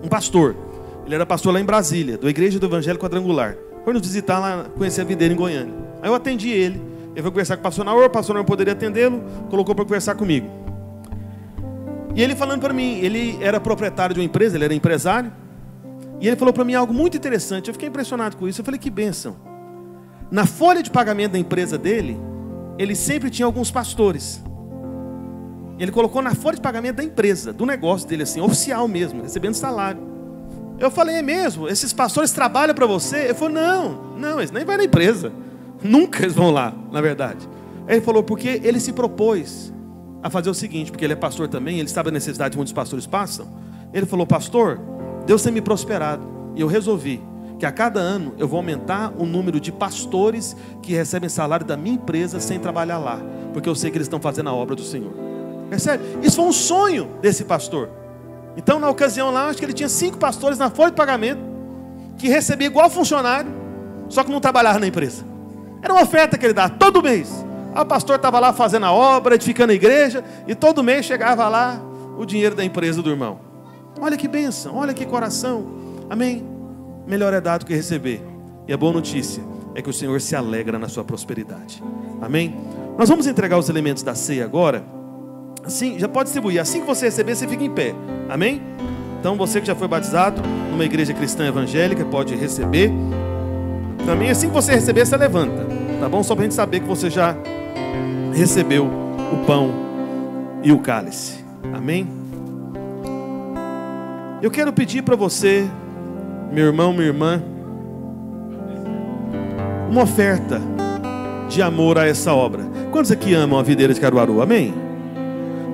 um pastor. Ele era pastor lá em Brasília, da Igreja do Evangelho Quadrangular. Foi nos visitar lá, conhecer a videira em Goiânia. Aí eu atendi ele. Ele foi conversar com o pastor Naor, o pastor não poderia atendê-lo, colocou para conversar comigo. E ele falando para mim, ele era proprietário de uma empresa, ele era empresário. E ele falou para mim algo muito interessante. Eu fiquei impressionado com isso. Eu falei: que bênção. Na folha de pagamento da empresa dele, ele sempre tinha alguns pastores. Ele colocou na folha de pagamento da empresa, do negócio dele, assim, oficial mesmo, recebendo salário. Eu falei: é mesmo? Esses pastores trabalham para você? Ele falou: não, eles nem vão na empresa. Nunca eles vão lá, na verdade. Aí ele falou: porque ele se propôs a fazer o seguinte, porque ele é pastor também, ele sabe a necessidade que muitos pastores passam. Ele falou: pastor, Deus tem me prosperado, e eu resolvi que a cada ano eu vou aumentar o número de pastores que recebem salário da minha empresa sem trabalhar lá, porque eu sei que eles estão fazendo a obra do Senhor. Percebe? Isso foi um sonho desse pastor. Então, na ocasião lá, acho que ele tinha 5 pastores na folha de pagamento, que recebia igual funcionário, só que não trabalhava na empresa. Era uma oferta que ele dava todo mês. O pastor estava lá fazendo a obra, edificando a igreja, e todo mês chegava lá o dinheiro da empresa do irmão. Olha que bênção, olha que coração. Amém? Melhor é dar do que receber. E a boa notícia é que o Senhor se alegra na sua prosperidade. Amém? Nós vamos entregar os elementos da ceia agora. Assim, já pode distribuir. Assim que você receber, você fica em pé. Amém? Então você que já foi batizado numa igreja cristã evangélica, pode receber. Também assim que você receber, você levanta. Tá bom? Só para a gente saber que você já recebeu o pão e o cálice. Amém? Eu quero pedir para você, meu irmão, minha irmã, uma oferta de amor a essa obra. Quantos aqui amam a videira de Caruaru? Amém?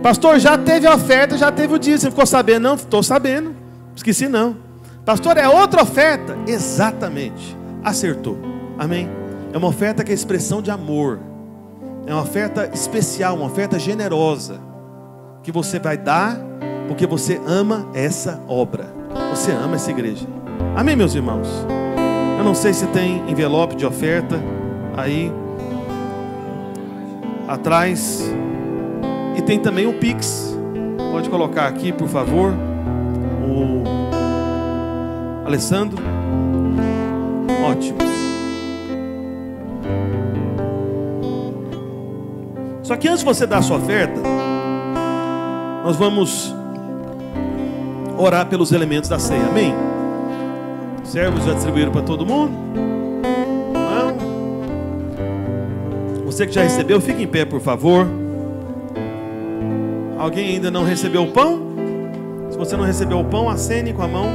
Pastor, já teve a oferta, já teve o dia. Você ficou sabendo? Não, estou sabendo. Esqueci não. Pastor, é outra oferta? Exatamente. Acertou. Amém? É uma oferta que é expressão de amor. É uma oferta especial, uma oferta generosa, que você vai dar porque você ama essa obra. Você ama essa igreja. Amém, meus irmãos? Eu não sei se tem envelope de oferta aí atrás. E tem também o Pix. Pode colocar aqui, por favor. O Alessandro. Ótimo. Só que antes de você dar a sua oferta, nós vamos orar pelos elementos da ceia. Amém? Os servos já distribuíram para todo mundo? Não? Você que já recebeu, fique em pé, por favor. Alguém ainda não recebeu o pão? Se você não recebeu o pão, acene com a mão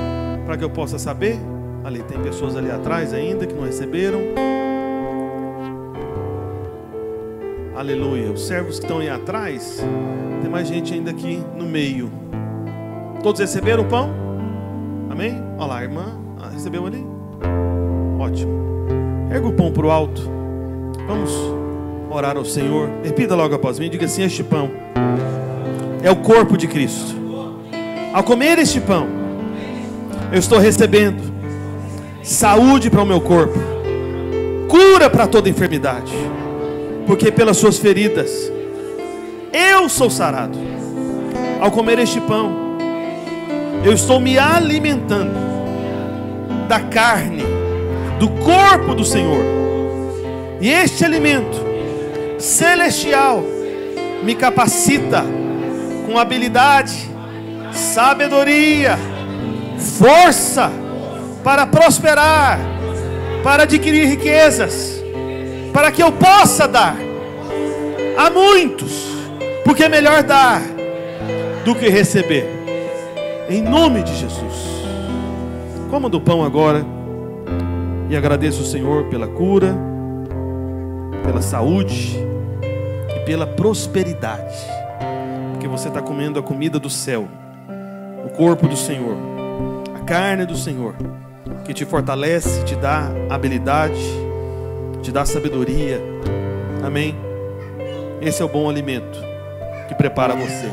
para que eu possa saber. Ali tem pessoas ali atrás ainda que não receberam. Aleluia. Os servos que estão aí atrás, tem mais gente ainda aqui no meio. Todos receberam o pão? Amém? Olha lá, a irmã. Recebeu ali? Ótimo. Erga o pão para o alto. Vamos orar ao Senhor. Repita logo após mim. Diga assim: este pão é o corpo de Cristo. Ao comer este pão, eu estou recebendo saúde para o meu corpo, cura para toda enfermidade, porque pelas suas feridas eu sou sarado. Ao comer este pão, eu estou me alimentando da carne, do corpo do Senhor. E este alimento celestial me capacita com habilidade, sabedoria, força para prosperar, para adquirir riquezas, para que eu possa dar a muitos, porque é melhor dar do que receber. Em nome de Jesus. Coma do pão agora e agradeça o Senhor pela cura, pela saúde e pela prosperidade, porque você está comendo a comida do céu, o corpo do Senhor, a carne do Senhor, que te fortalece, te dá habilidade, te dá sabedoria. Amém? Esse é o bom alimento que prepara você.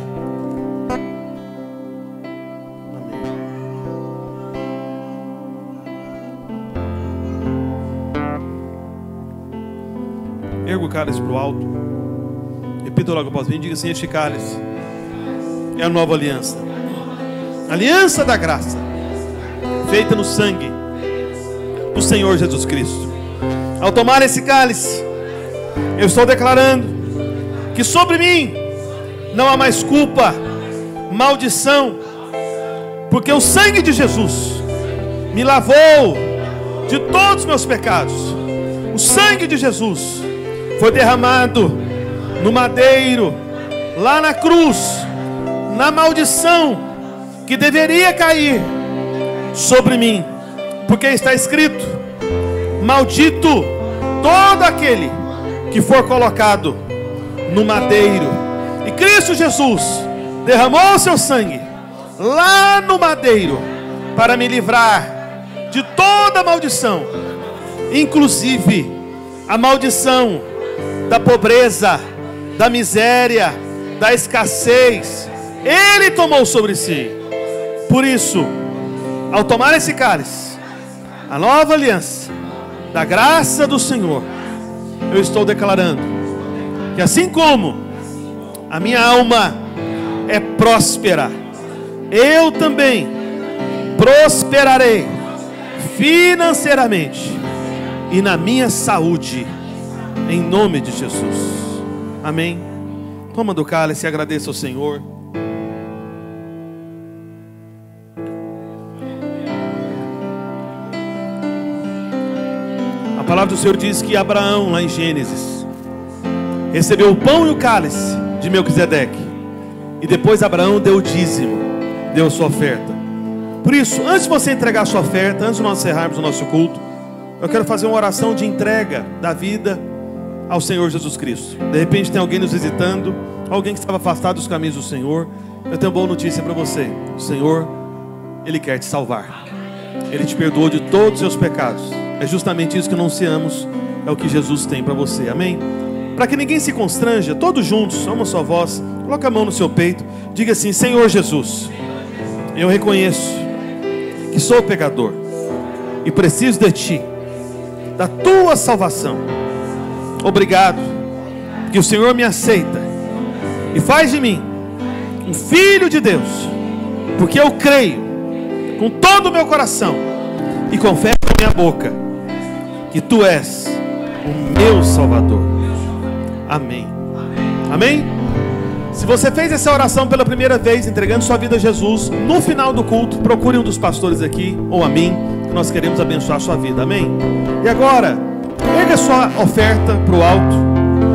Erga o cálice para o alto. Repita logo após mim. Diga assim: este cálice é a nova aliança, aliança da graça, feita no sangue do Senhor Jesus Cristo. Ao tomar esse cálice, eu estou declarando que sobre mim não há mais culpa, maldição, porque o sangue de Jesus me lavou de todos os meus pecados. O sangue de Jesus foi derramado no madeiro, lá na cruz, na maldição que deveria cair sobre mim, porque está escrito: maldito todo aquele que for colocado no madeiro. E Cristo Jesus derramou o seu sangue lá no madeiro para me livrar de toda maldição, inclusive a maldição da pobreza, da miséria, da escassez. Ele tomou sobre si. Por isso, ao tomar esse cálice, a nova aliança da graça do Senhor, eu estou declarando que assim como a minha alma é próspera, eu também prosperarei financeiramente e na minha saúde, em nome de Jesus. Amém. Toma do cálice e agradeça ao Senhor. A palavra do Senhor diz que Abraão, lá em Gênesis, recebeu o pão e o cálice de Melquisedeque, e depois Abraão deu o dízimo, deu a sua oferta. Por isso, antes de você entregar a sua oferta, antes de nós encerrarmos o nosso culto, eu quero fazer uma oração de entrega da vida ao Senhor Jesus Cristo. De repente tem alguém nos visitando, alguém que estava afastado dos caminhos do Senhor. Eu tenho uma boa notícia para você: o Senhor, Ele quer te salvar. Ele te perdoou de todos os seus pecados. É justamente isso que não anunciamos, é o que Jesus tem para você. Amém? Para que ninguém se constranja, todos juntos, uma só voz, coloca a mão no seu peito, diga assim: Senhor Jesus, eu reconheço que sou pecador e preciso de Ti, da Tua salvação. Obrigado que o Senhor me aceita e faz de mim um filho de Deus, porque eu creio com todo o meu coração e confesso com a minha boca que Tu és o meu Salvador. Amém. Amém? Se você fez essa oração pela primeira vez, entregando sua vida a Jesus, no final do culto, procure um dos pastores aqui, ou a mim, que nós queremos abençoar a sua vida. Amém? E agora, erga a sua oferta para o alto.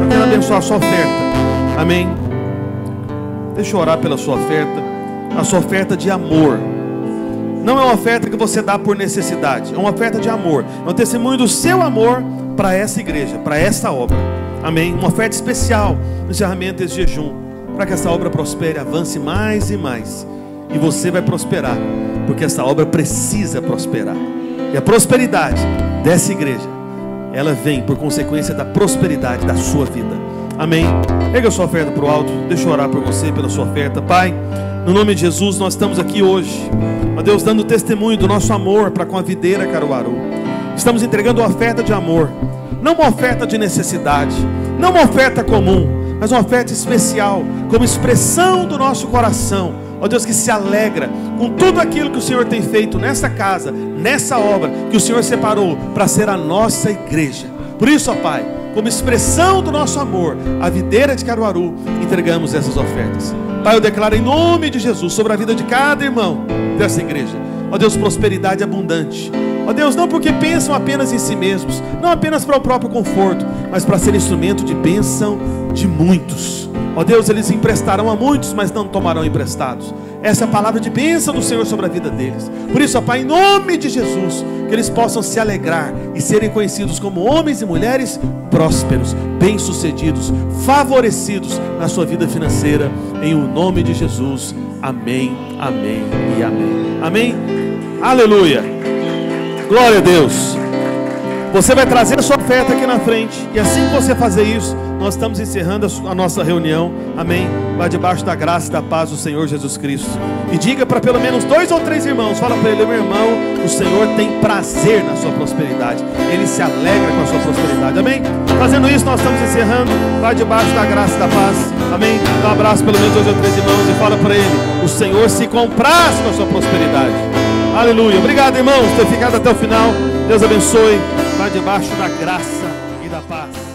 Eu quero abençoar a sua oferta. Amém? Deixa eu orar pela sua oferta. A sua oferta de amor. Não é uma oferta que você dá por necessidade, é uma oferta de amor. É um testemunho do seu amor para essa igreja, para essa obra. Amém? Uma oferta especial no encerramento desse jejum, para que essa obra prospere, avance mais e mais. E você vai prosperar, porque essa obra precisa prosperar. E a prosperidade dessa igreja, ela vem por consequência da prosperidade da sua vida. Amém? Erga a sua oferta para o alto. Deixa eu orar por você, pela sua oferta. Pai, no nome de Jesus, nós estamos aqui hoje, ó Deus, dando testemunho do nosso amor para com a videira Caruaru. Estamos entregando uma oferta de amor, não uma oferta de necessidade, não uma oferta comum, mas uma oferta especial, como expressão do nosso coração, ó Deus, que se alegra com tudo aquilo que o Senhor tem feito nessa casa, nessa obra que o Senhor separou para ser a nossa igreja. Por isso, ó Pai, como expressão do nosso amor, a videira de Caruaru, entregamos essas ofertas. Pai, eu declaro em nome de Jesus sobre a vida de cada irmão dessa igreja, ó Deus, prosperidade abundante. Ó Deus, não porque pensam apenas em si mesmos, não apenas para o próprio conforto, mas para ser instrumento de bênção de muitos. Ó Deus, eles emprestarão a muitos, mas não tomarão emprestados. Essa é a palavra de bênção do Senhor sobre a vida deles. Por isso, ó Pai, em nome de Jesus, que eles possam se alegrar e serem conhecidos como homens e mulheres prósperos, bem-sucedidos, favorecidos na sua vida financeira, em o nome de Jesus. Amém, amém e amém. Amém? Aleluia! Glória a Deus. Você vai trazer a sua oferta aqui na frente, e assim que você fazer isso, nós estamos encerrando a nossa reunião. Amém? Vai debaixo da graça e da paz do Senhor Jesus Cristo. E diga para pelo menos 2 ou 3 irmãos. Fala para ele: meu irmão, o Senhor tem prazer na sua prosperidade. Ele se alegra com a sua prosperidade. Amém? Fazendo isso, nós estamos encerrando. Vai debaixo da graça e da paz. Amém? Dá um abraço pelo menos 2 ou 3 irmãos e fala para ele: o Senhor se compraz com a sua prosperidade. Aleluia. Obrigado, irmãos, por ter ficado até o final. Deus abençoe. Vai debaixo da graça e da paz.